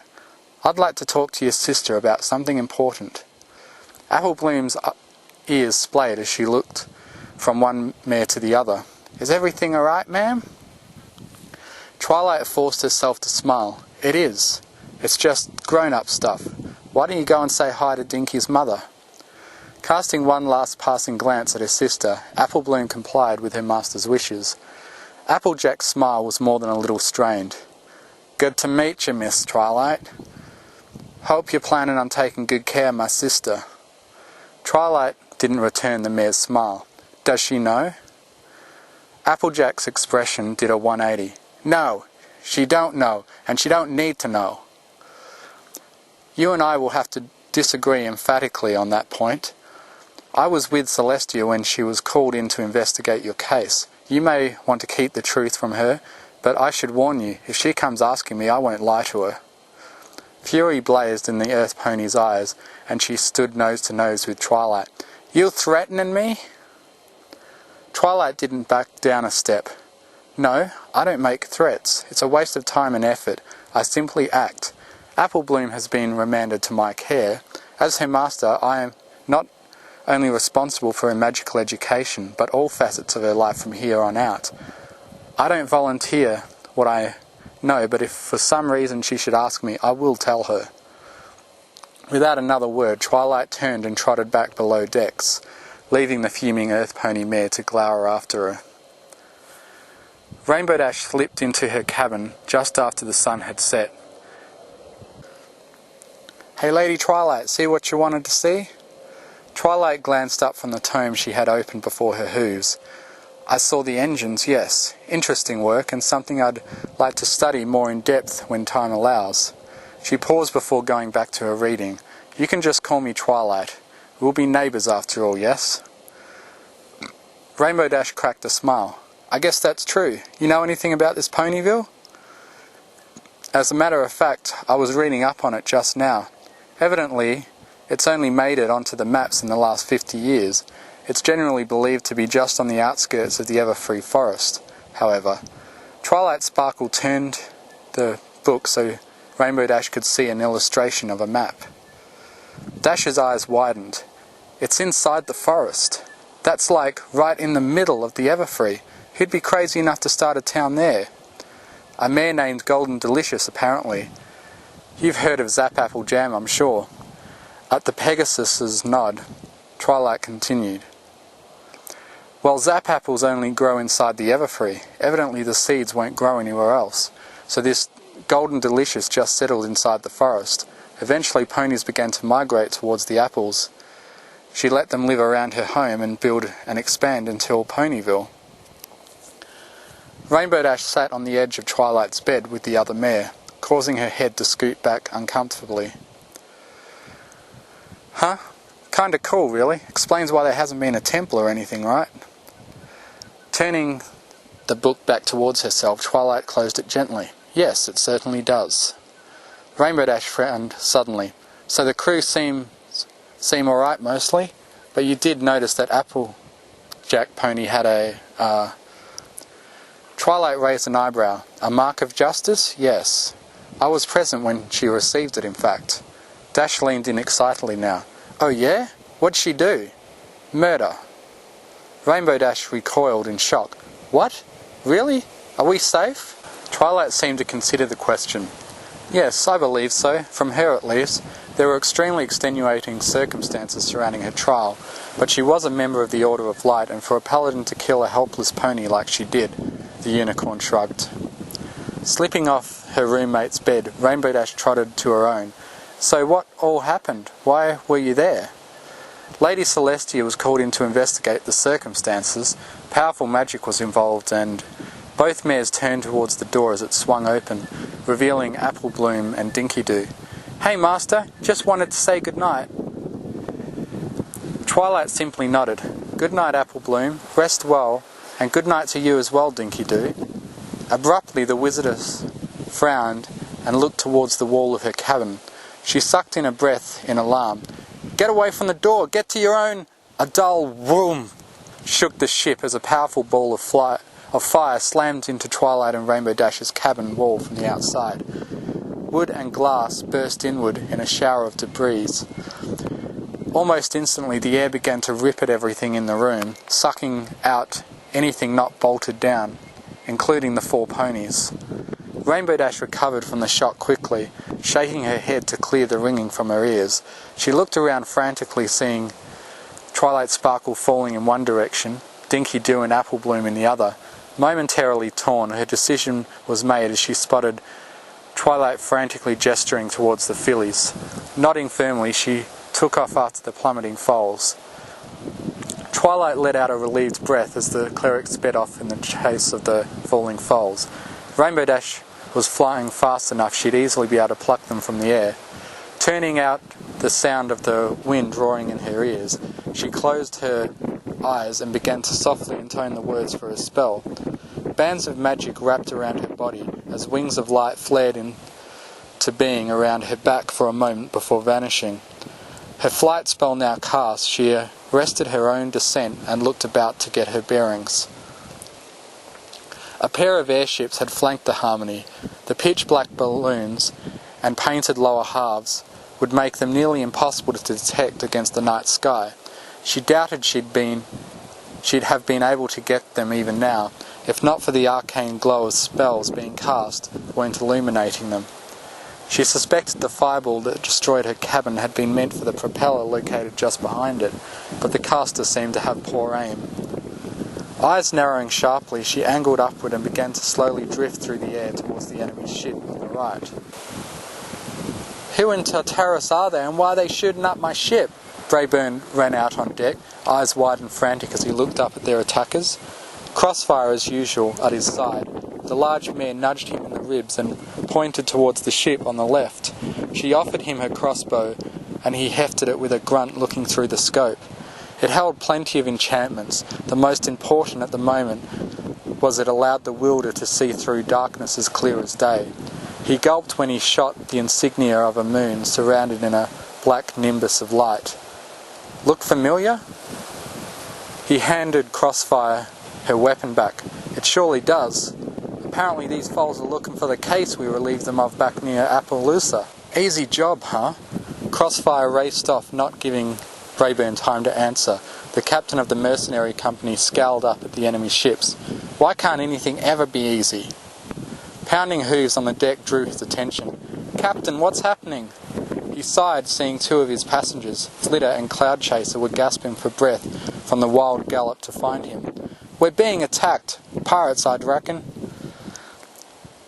I'd like to talk to your sister about something important. Applebloom's ears splayed as she looked from one mare to the other. Is everything all right, ma'am? Twilight forced herself to smile. It is. It's just grown-up stuff. Why don't you go and say hi to Dinky's mother? Casting one last passing glance at her sister, Applebloom complied with her master's wishes. Applejack's smile was more than a little strained. Good to meet you, Miss Twilight. Hope you're planning on taking good care of my sister. Twilight didn't return the mare's smile. Does she know? Applejack's expression did a 180. No, she don't know, and she don't need to know. You and I will have to disagree emphatically on that point. I was with Celestia when she was called in to investigate your case. You may want to keep the truth from her, but I should warn you, if she comes asking me, I won't lie to her. Fury blazed in the Earth Pony's eyes, and she stood nose to nose with Twilight. You threatening me? Twilight didn't back down a step. No, I don't make threats. It's a waste of time and effort. I simply act. Applebloom has been remanded to my care. As her master, I am not only responsible for her magical education, but all facets of her life from here on out. I don't volunteer what I know, but if for some reason she should ask me, I will tell her. Without another word, Twilight turned and trotted back below decks, leaving the fuming Earth Pony mare to glower after her. Rainbow Dash slipped into her cabin just after the sun had set. Hey Lady Twilight, see what you wanted to see? Twilight glanced up from the tome she had opened before her hooves. I saw the engines, yes. Interesting work, and something I'd like to study more in depth when time allows. She paused before going back to her reading. You can just call me Twilight. We'll be neighbours after all, yes? Rainbow Dash cracked a smile. I guess that's true. You know anything about this Ponyville? As a matter of fact, I was reading up on it just now. Evidently, it's only made it onto the maps in the last 50 years. It's generally believed to be just on the outskirts of the Everfree Forest, however. Twilight Sparkle turned the book so Rainbow Dash could see an illustration of a map. Dash's eyes widened. It's inside the forest. That's like right in the middle of the Everfree. Who'd be crazy enough to start a town there? A mare named Golden Delicious, apparently. You've heard of Zap Apple Jam, I'm sure. At the Pegasus's nod, Twilight continued. Well, Zap Apples only grow inside the Everfree. Evidently the seeds won't grow anywhere else. So this Golden Delicious just settled inside the forest. Eventually ponies began to migrate towards the apples. She let them live around her home and build and expand until Ponyville. Rainbow Dash sat on the edge of Twilight's bed with the other mare, causing her head to scoot back uncomfortably. Huh? Kinda cool, really. Explains why there hasn't been a temple or anything, right? Turning the book back towards herself, Twilight closed it gently. Yes, it certainly does. Rainbow Dash frowned suddenly. So the crew seem alright mostly, but you did notice that Applejack Pony had a... Twilight raised an eyebrow. A mark of justice? Yes. I was present when she received it, in fact. Dash leaned in excitedly now. Oh yeah? What'd she do? Murder. Rainbow Dash recoiled in shock. What? Really? Are we safe? Twilight seemed to consider the question. Yes, I believe so, from her at least. There were extremely extenuating circumstances surrounding her trial, but she was a member of the Order of Light, and for a paladin to kill a helpless pony like she did, the unicorn shrugged. Slipping off her roommate's bed, Rainbow Dash trotted to her own. So what all happened? Why were you there? Lady Celestia was called in to investigate the circumstances. Powerful magic was involved, and both mares turned towards the door as it swung open, revealing Applebloom and Dinky-Doo. Hey Master, just wanted to say goodnight. Twilight simply nodded. Good night, Applebloom. Rest well, and good night to you as well, Dinky-Doo. Abruptly the wizardess frowned and looked towards the wall of her cabin. She sucked in a breath in alarm. Get away from the door! Get to your own... A dull whoom shook the ship as a powerful ball of fire slammed into Twilight and Rainbow Dash's cabin wall from the outside. Wood and glass burst inward in a shower of debris. Almost instantly the air began to rip at everything in the room, sucking out anything not bolted down, including the 4 ponies. Rainbow Dash recovered from the shock quickly, shaking her head to clear the ringing from her ears. She looked around frantically, seeing Twilight Sparkle falling in one direction, Dinky Doo and Apple Bloom in the other. Momentarily torn, her decision was made as she spotted Twilight frantically gesturing towards the fillies. Nodding firmly, she took off after the plummeting foals. Twilight let out a relieved breath as the cleric sped off in the chase of the falling foals. Rainbow Dash was flying fast enough she'd easily be able to pluck them from the air. Turning out the sound of the wind roaring in her ears, she closed her eyes and began to softly intone the words for a spell. Bands of magic wrapped around her body as wings of light flared into being around her back for a moment before vanishing. Her flight spell now cast, she arrested her own descent and looked about to get her bearings. A pair of airships had flanked the Harmony. The pitch-black balloons and painted lower halves would make them nearly impossible to detect against the night sky. She doubted she'd have been able to get them even now, if not for the arcane glow of spells being cast weren't illuminating them. She suspected the fireball that destroyed her cabin had been meant for the propeller located just behind it, but the caster seemed to have poor aim. Eyes narrowing sharply, she angled upward and began to slowly drift through the air towards the enemy's ship on the right. Who in Tartarus are they, and why are they shooting up my ship? Brayburn ran out on deck, eyes wide and frantic as he looked up at their attackers. Crossfire, as usual, at his side. The large mare nudged him in the ribs and pointed towards the ship on the left. She offered him her crossbow, and he hefted it with a grunt, looking through the scope. It held plenty of enchantments. The most important at the moment was it allowed the wielder to see through darkness as clear as day. He gulped when he shot the insignia of a moon surrounded in a black nimbus of light. Look familiar? He handed Crossfire her weapon back. It surely does. Apparently these foals are looking for the case we relieved them of back near Appaloosa. Easy job, huh? Crossfire raced off, not giving Brayburn time to answer. The captain of the mercenary company scowled up at the enemy ships. Why can't anything ever be easy? Pounding hooves on the deck drew his attention. Captain, what's happening? He sighed, seeing two of his passengers, Flitter and Cloud Chaser, were gasping for breath from the wild gallop to find him. We're being attacked. Pirates, I'd reckon.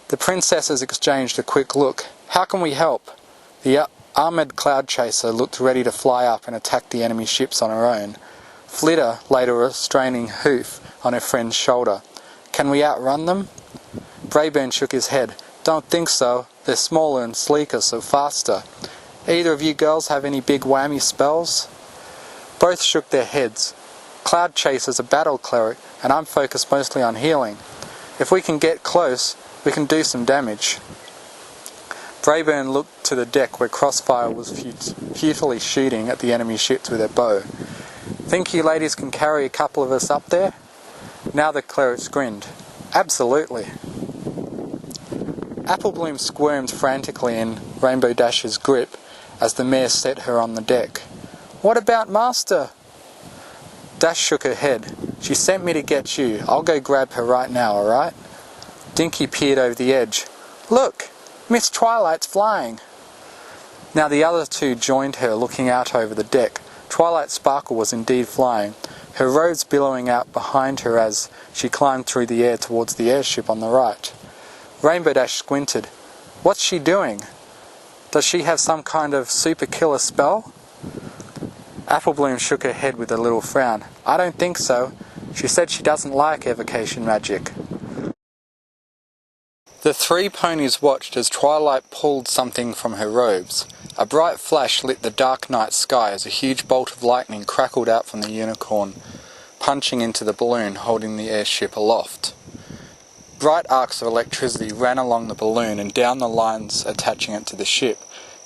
The princesses exchanged a quick look. How can we help? The armoured Cloud Chaser looked ready to fly up and attack the enemy ships on her own. Flitter laid a restraining hoof on her friend's shoulder. Can we outrun them? Brayburn shook his head. Don't think so. They're smaller and sleeker, so faster. Either of you girls have any big whammy spells? Both shook their heads. Cloud Chaser's a battle cleric, and I'm focused mostly on healing. If we can get close, we can do some damage. Brayburn looked to the deck where Crossfire was futilely shooting at the enemy ships with her bow. Think you ladies can carry a couple of us up there? Now the cleric grinned. Absolutely. Apple Bloom squirmed frantically in Rainbow Dash's grip as the mare set her on the deck. What about Master? Dash shook her head. She sent me to get you. I'll go grab her right now, alright? Dinky peered over the edge. Look! Miss Twilight's flying! Now the other two joined her, looking out over the deck. Twilight Sparkle was indeed flying, her robes billowing out behind her as she climbed through the air towards the airship on the right. Rainbow Dash squinted. What's she doing? Does she have some kind of super killer spell? Apple Bloom shook her head with a little frown. I don't think so. She said she doesn't like evocation magic. The three ponies watched as Twilight pulled something from her robes. A bright flash lit the dark night sky as a huge bolt of lightning crackled out from the unicorn, punching into the balloon holding the airship aloft. Bright arcs of electricity ran along the balloon and down the lines attaching it to the ship.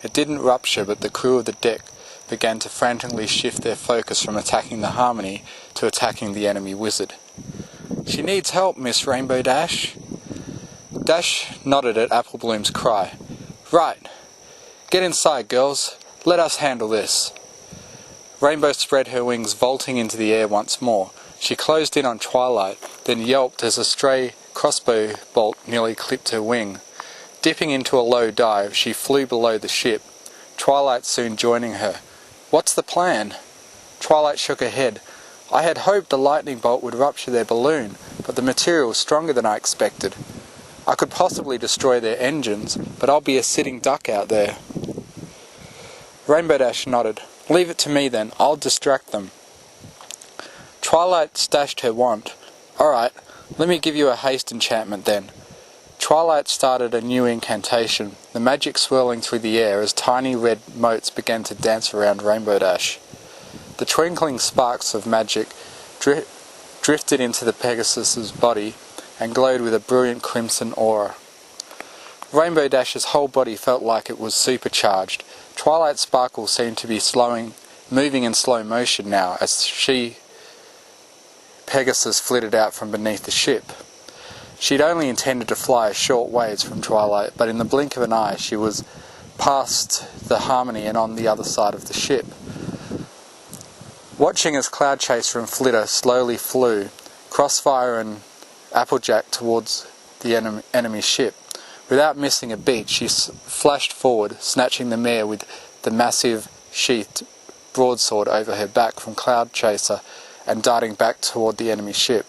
It didn't rupture, but the crew of the deck began to frantically shift their focus from attacking the Harmony to attacking the enemy wizard. She needs help, Miss Rainbow Dash. Dash nodded at Apple Bloom's cry. Right. Get inside, girls. Let us handle this. Rainbow spread her wings, vaulting into the air once more. She closed in on Twilight, then yelped as a stray crossbow bolt nearly clipped her wing. Dipping into a low dive, she flew below the ship, Twilight soon joining her. "What's the plan?" Twilight shook her head. "I had hoped the lightning bolt would rupture their balloon, but the material is stronger than I expected. I could possibly destroy their engines, but I'll be a sitting duck out there." Rainbow Dash nodded. "Leave it to me then, I'll distract them." Twilight stashed her wand. "Alright, let me give you a haste enchantment then." Twilight started a new incantation, the magic swirling through the air as tiny red motes began to dance around Rainbow Dash. The twinkling sparks of magic drifted into the Pegasus's body and glowed with a brilliant crimson aura. Rainbow Dash's whole body felt like it was supercharged. Twilight Sparkle seemed to be moving in slow motion now as Pegasus flitted out from beneath the ship. She'd only intended to fly a short ways from Twilight, but in the blink of an eye she was past the Harmony and on the other side of the ship. Watching as Cloud Chaser and Flitter slowly flew, Crossfire and Applejack towards the enemy ship, without missing a beat she flashed forward, snatching the mare with the massive sheathed broadsword over her back from Cloud Chaser and darting back toward the enemy ship.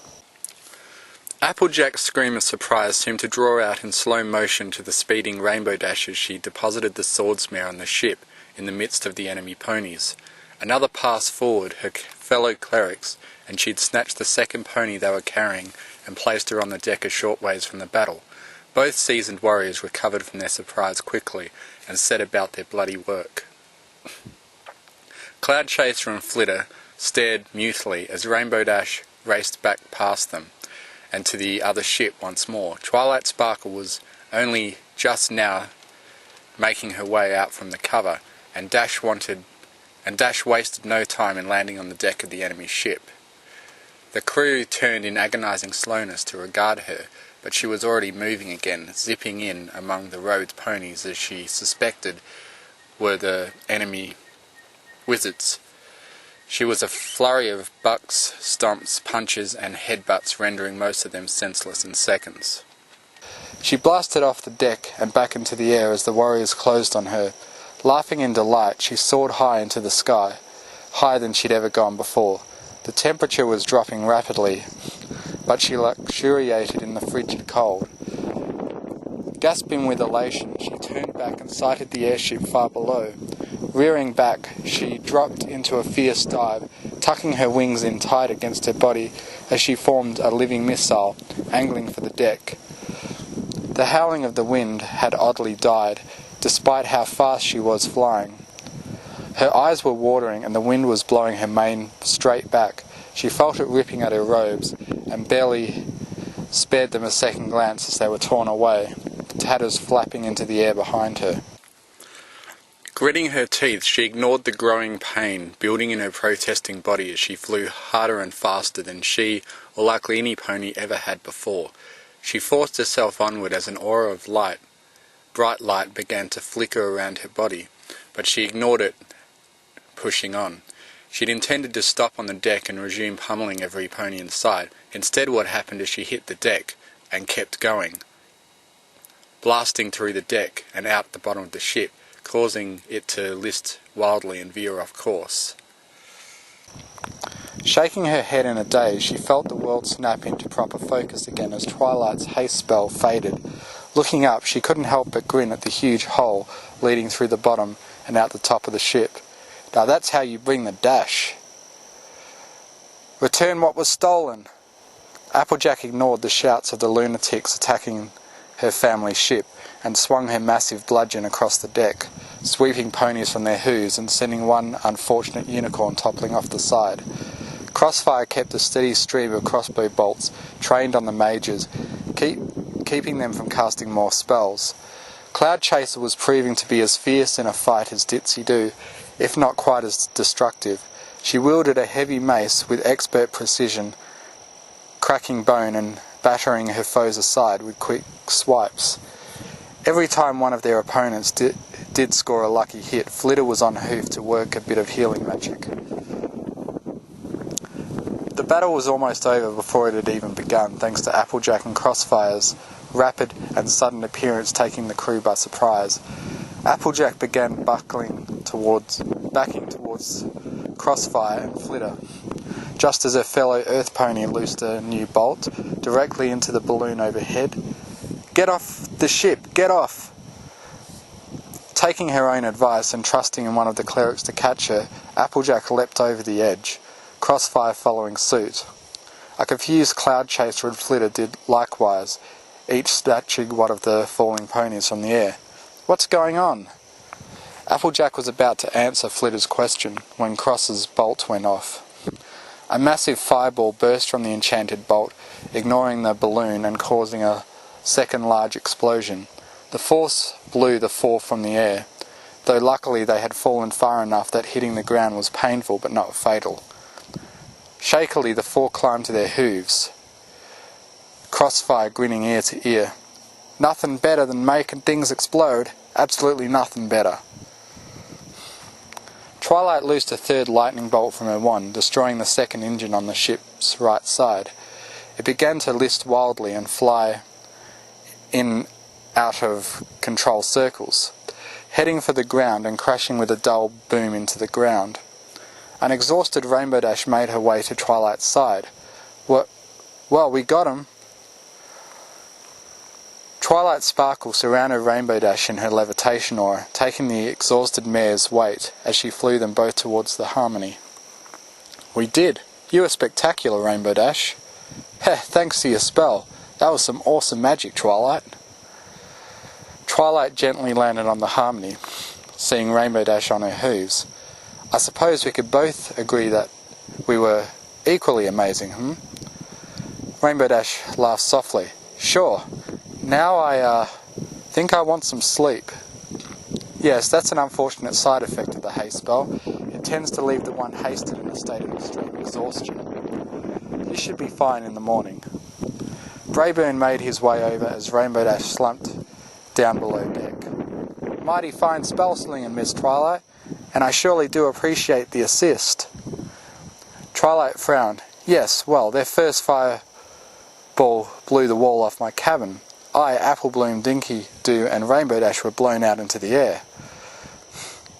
Applejack's scream of surprise seemed to draw out in slow motion to the speeding Rainbow Dash as she deposited the swordsmere on the ship in the midst of the enemy ponies. Another pass forward, her fellow clerics, and she'd snatched the second pony they were carrying and placed her on the deck a short ways from the battle. Both seasoned warriors recovered from their surprise quickly and set about their bloody work. Cloud Chaser and Flitter stared mutely as Rainbow Dash raced back past them and to the other ship once more. Twilight Sparkle was only just now making her way out from the cover, and Dash wasted no time in landing on the deck of the enemy ship. The crew turned in agonizing slowness to regard her, but she was already moving again, zipping in among the Rhodes ponies as she suspected were the enemy wizards. She was a flurry of bucks, stomps, punches, and headbutts, rendering most of them senseless in seconds. She blasted off the deck and back into the air as the warriors closed on her. Laughing in delight, she soared high into the sky, higher than she'd ever gone before. The temperature was dropping rapidly, but she luxuriated in the frigid cold. Gasping with elation, she turned back and sighted the airship far below. Rearing back, she dropped into a fierce dive, tucking her wings in tight against her body as she formed a living missile, angling for the deck. The howling of the wind had oddly died, despite how fast she was flying. Her eyes were watering and the wind was blowing her mane straight back. She felt it ripping at her robes and barely spared them a second glance as they were torn away, the tatters flapping into the air behind her. Gritting her teeth, she ignored the growing pain building in her protesting body as she flew harder and faster than she, or likely any pony, ever had before. She forced herself onward as an aura of light, bright light, began to flicker around her body, but she ignored it, pushing on. She'd intended to stop on the deck and resume pummeling every pony in sight. Instead, what happened is she hit the deck and kept going, blasting through the deck and out the bottom of the ship, causing it to list wildly and veer off course. Shaking her head in a daze, she felt the world snap into proper focus again as Twilight's haste spell faded. Looking up, she couldn't help but grin at the huge hole leading through the bottom and out the top of the ship. Now that's how you bring the dash. Return what was stolen. Applejack ignored the shouts of the lunatics attacking her family ship and swung her massive bludgeon across the deck, sweeping ponies from their hooves and sending one unfortunate unicorn toppling off the side. Crossfire kept a steady stream of crossbow bolts trained on the mages, keeping them from casting more spells. Cloud Chaser was proving to be as fierce in a fight as Ditsy Do, if not quite as destructive. She wielded a heavy mace with expert precision, cracking bone and battering her foes aside with quick swipes. Every time one of their opponents did score a lucky hit, Flitter was on hoof to work a bit of healing magic. The battle was almost over before it had even begun, thanks to Applejack and Crossfire's rapid and sudden appearance taking the crew by surprise. Applejack began backing towards Crossfire and Flitter, just as her fellow Earth Pony loosed a new bolt directly into the balloon overhead. "Get off the ship! Get off!" Taking her own advice and trusting in one of the clerics to catch her, Applejack leapt over the edge, Crossfire following suit. A confused Cloud Chaser and Flitter did likewise, each snatching one of the falling ponies from the air. "What's going on?" Applejack was about to answer Flitter's question when Cross's bolt went off. A massive fireball burst from the enchanted bolt, ignoring the balloon and causing a second large explosion. The force blew the four from the air, though luckily they had fallen far enough that hitting the ground was painful but not fatal. Shakily the four climbed to their hooves, Crossfire grinning ear to ear. "Nothing better than making things explode. Absolutely nothing better." Twilight loosed a third lightning bolt from her wand, destroying the second engine on the ship's right side. It began to list wildly and fly in out of control circles, heading for the ground and crashing with a dull boom into the ground. An exhausted Rainbow Dash made her way to Twilight's side. "Well, we got him." Twilight Sparkle surrounded Rainbow Dash in her levitation aura, taking the exhausted mare's weight as she flew them both towards the Harmony. "We did. You were spectacular, Rainbow Dash." "Heh, thanks to your spell. That was some awesome magic, Twilight." Twilight gently landed on the Harmony, seeing Rainbow Dash on her hooves. "I suppose we could both agree that we were equally amazing, Rainbow Dash laughed softly. "Sure. Now I think I want some sleep." "Yes, that's an unfortunate side effect of the haste spell. It tends to leave the one hasted in a state of extreme exhaustion. You should be fine in the morning." Brayburn made his way over as Rainbow Dash slumped down below deck. "Mighty fine spell slinging, Miss Twilight, and I surely do appreciate the assist." Twilight frowned. "Yes, well, their first fireball blew the wall off my cabin. I, Applebloom, Dinky Doo and Rainbow Dash were blown out into the air."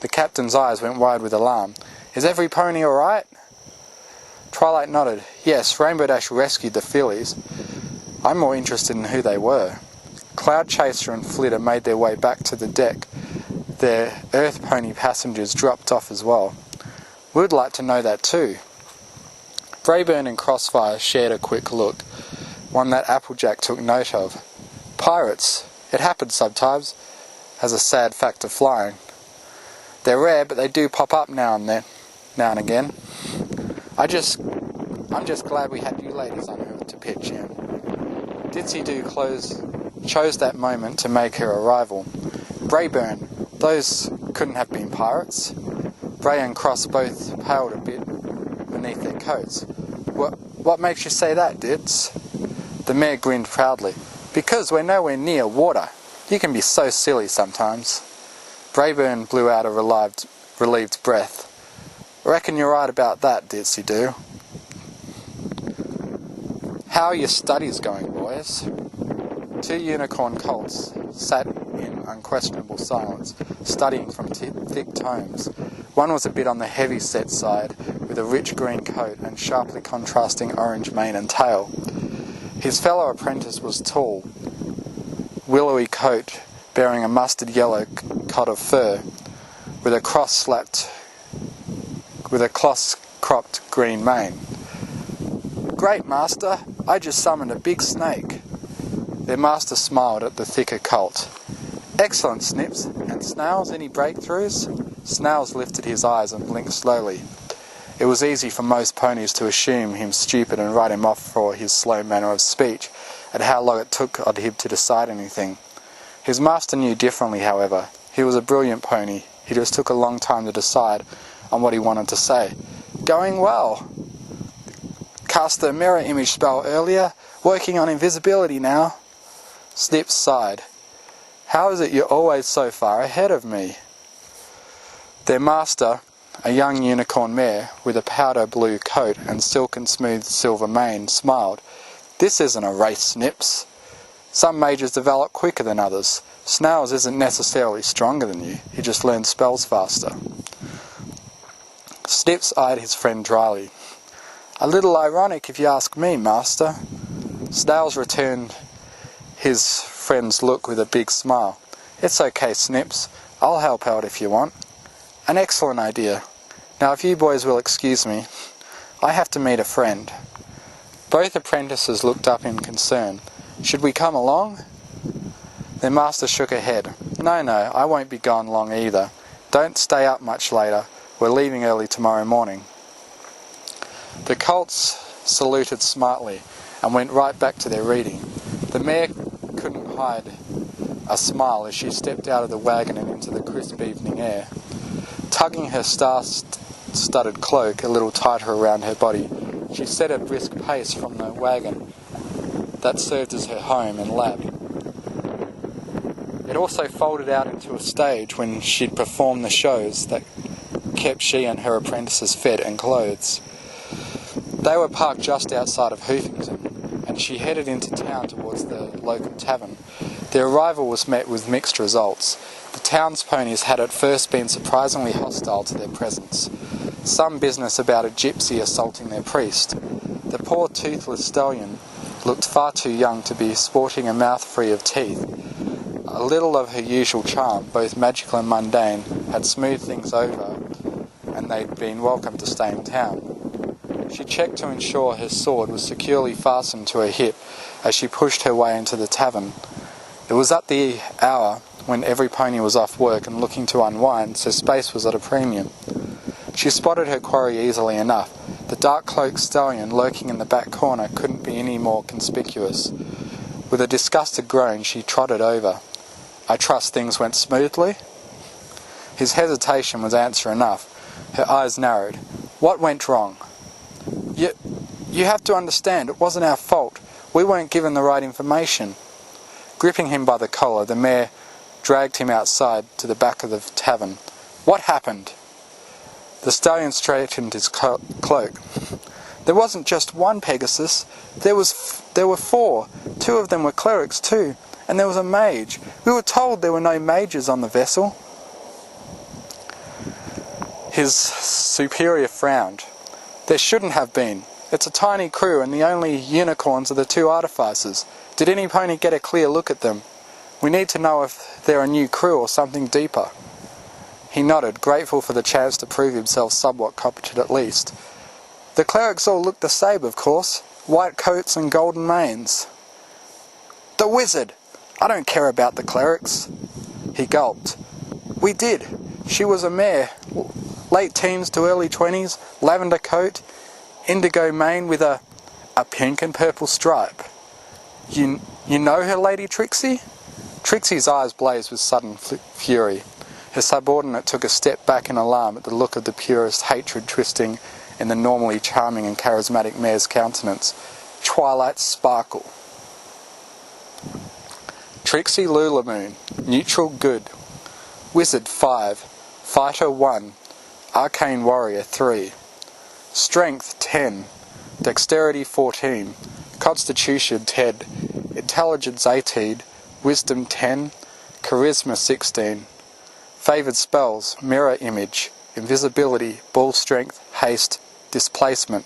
The captain's eyes went wide with alarm. "Is every pony all right?" Twilight nodded. "Yes, Rainbow Dash rescued the fillies. I'm more interested in who they were." Cloud Chaser and Flitter made their way back to the deck. Their Earth Pony passengers dropped off as well. "We'd like to know that too." Brayburn and Crossfire shared a quick look, one that Applejack took note of. "Pirates. It happens sometimes, as a sad fact of flying. They're rare, but they do pop up now and again. I'm just glad we had you ladies on Earth to pitch in." Ditsy Doo chose that moment to make her arrival. "Brayburn, those couldn't have been pirates." Bray and Cross both paled a bit beneath their coats. What makes you say that, Dits?" The mare grinned proudly. "Because we're nowhere near water. You can be so silly sometimes." Brayburn blew out a relieved breath. "Reckon you're right about that, Ditsy Doo." "How are your studies going, boys?" Two unicorn colts sat in unquestionable silence, studying from thick tomes. One was a bit on the heavy-set side, with a rich green coat and sharply contrasting orange mane and tail. His fellow apprentice was tall, willowy coat, bearing a mustard yellow cot of fur, with a close-cropped green mane. "Great, Master! I just summoned a big snake." Their master smiled at the thicker colt. "Excellent, Snips. And Snails, any breakthroughs?" Snails lifted his eyes and blinked slowly. It was easy for most ponies to assume him stupid and write him off for his slow manner of speech, and how long it took on him to decide anything. His master knew differently, however. He was a brilliant pony. He just took a long time to decide on what he wanted to say. "Going well. Cast the mirror image spell earlier. Working on invisibility now." Snips sighed. "How is it you're always so far ahead of me?" Their master, a young unicorn mare with a powder blue coat and silk and smooth silver mane, smiled. "This isn't a race, Snips. Some mages develop quicker than others. Snails isn't necessarily stronger than you, he just learns spells faster. Snips eyed his friend dryly. A little ironic if you ask me, master. Snails returned his friend's look with a big smile. It's okay, Snips. I'll help out if you want. An excellent idea. Now if you boys will excuse me, I have to meet a friend. Both apprentices looked up in concern. Should we come along? Their master shook her head. No, I won't be gone long either. Don't stay up much later. We're leaving early tomorrow morning. The colts saluted smartly and went right back to their reading. The mare couldn't hide a smile as she stepped out of the wagon and into the crisp evening air. Tugging her star-studded cloak a little tighter around her body, she set a brisk pace from the wagon that served as her home and lab. It also folded out into a stage when she'd performed the shows that kept she and her apprentices fed and clothed. They were parked just outside of Hoofington, and she headed into town towards the local tavern. Their arrival was met with mixed results. The town's ponies had at first been surprisingly hostile to their presence. Some business about a gypsy assaulting their priest. The poor toothless stallion looked far too young to be sporting a mouth free of teeth. A little of her usual charm, both magical and mundane, had smoothed things over, and they'd been welcome to stay in town. She checked to ensure her sword was securely fastened to her hip as she pushed her way into the tavern. It was at the hour when every pony was off work and looking to unwind, so space was at a premium. She spotted her quarry easily enough. The dark-cloaked stallion lurking in the back corner couldn't be any more conspicuous. With a disgusted groan, she trotted over. I trust things went smoothly? His hesitation was answer enough. Her eyes narrowed. What went wrong? You have to understand, it wasn't our fault. We weren't given the right information. Gripping him by the collar, the mare dragged him outside to the back of the tavern. What happened? The stallion straightened his cloak. There wasn't just one Pegasus. There were 4. 2 of them were clerics too. And there was a mage. We were told there were no mages on the vessel. His superior frowned. There shouldn't have been. It's a tiny crew and the only unicorns are the 2 artificers. Did any pony get a clear look at them? We need to know if they're a new crew or something deeper. He nodded, grateful for the chance to prove himself somewhat competent at least. The clerics all looked the same, of course. White coats and golden manes. The wizard! I don't care about the clerics. He gulped. We did. She was a mare. Late teens to early 20s, lavender coat, indigo mane with a pink and purple stripe. You know her, Lady Trixie? Trixie's eyes blazed with sudden fury. Her subordinate took a step back in alarm at the look of the purest hatred twisting in the normally charming and charismatic mare's countenance. Twilight sparkle. Trixie Lulamoon, neutral good. Wizard 5, Fighter 1, Arcane Warrior 3. Strength 10, Dexterity 14, Constitution 10, Intelligence 18, Wisdom 10, Charisma 16. Favoured spells, Mirror Image, Invisibility, Ball Strength, Haste, Displacement.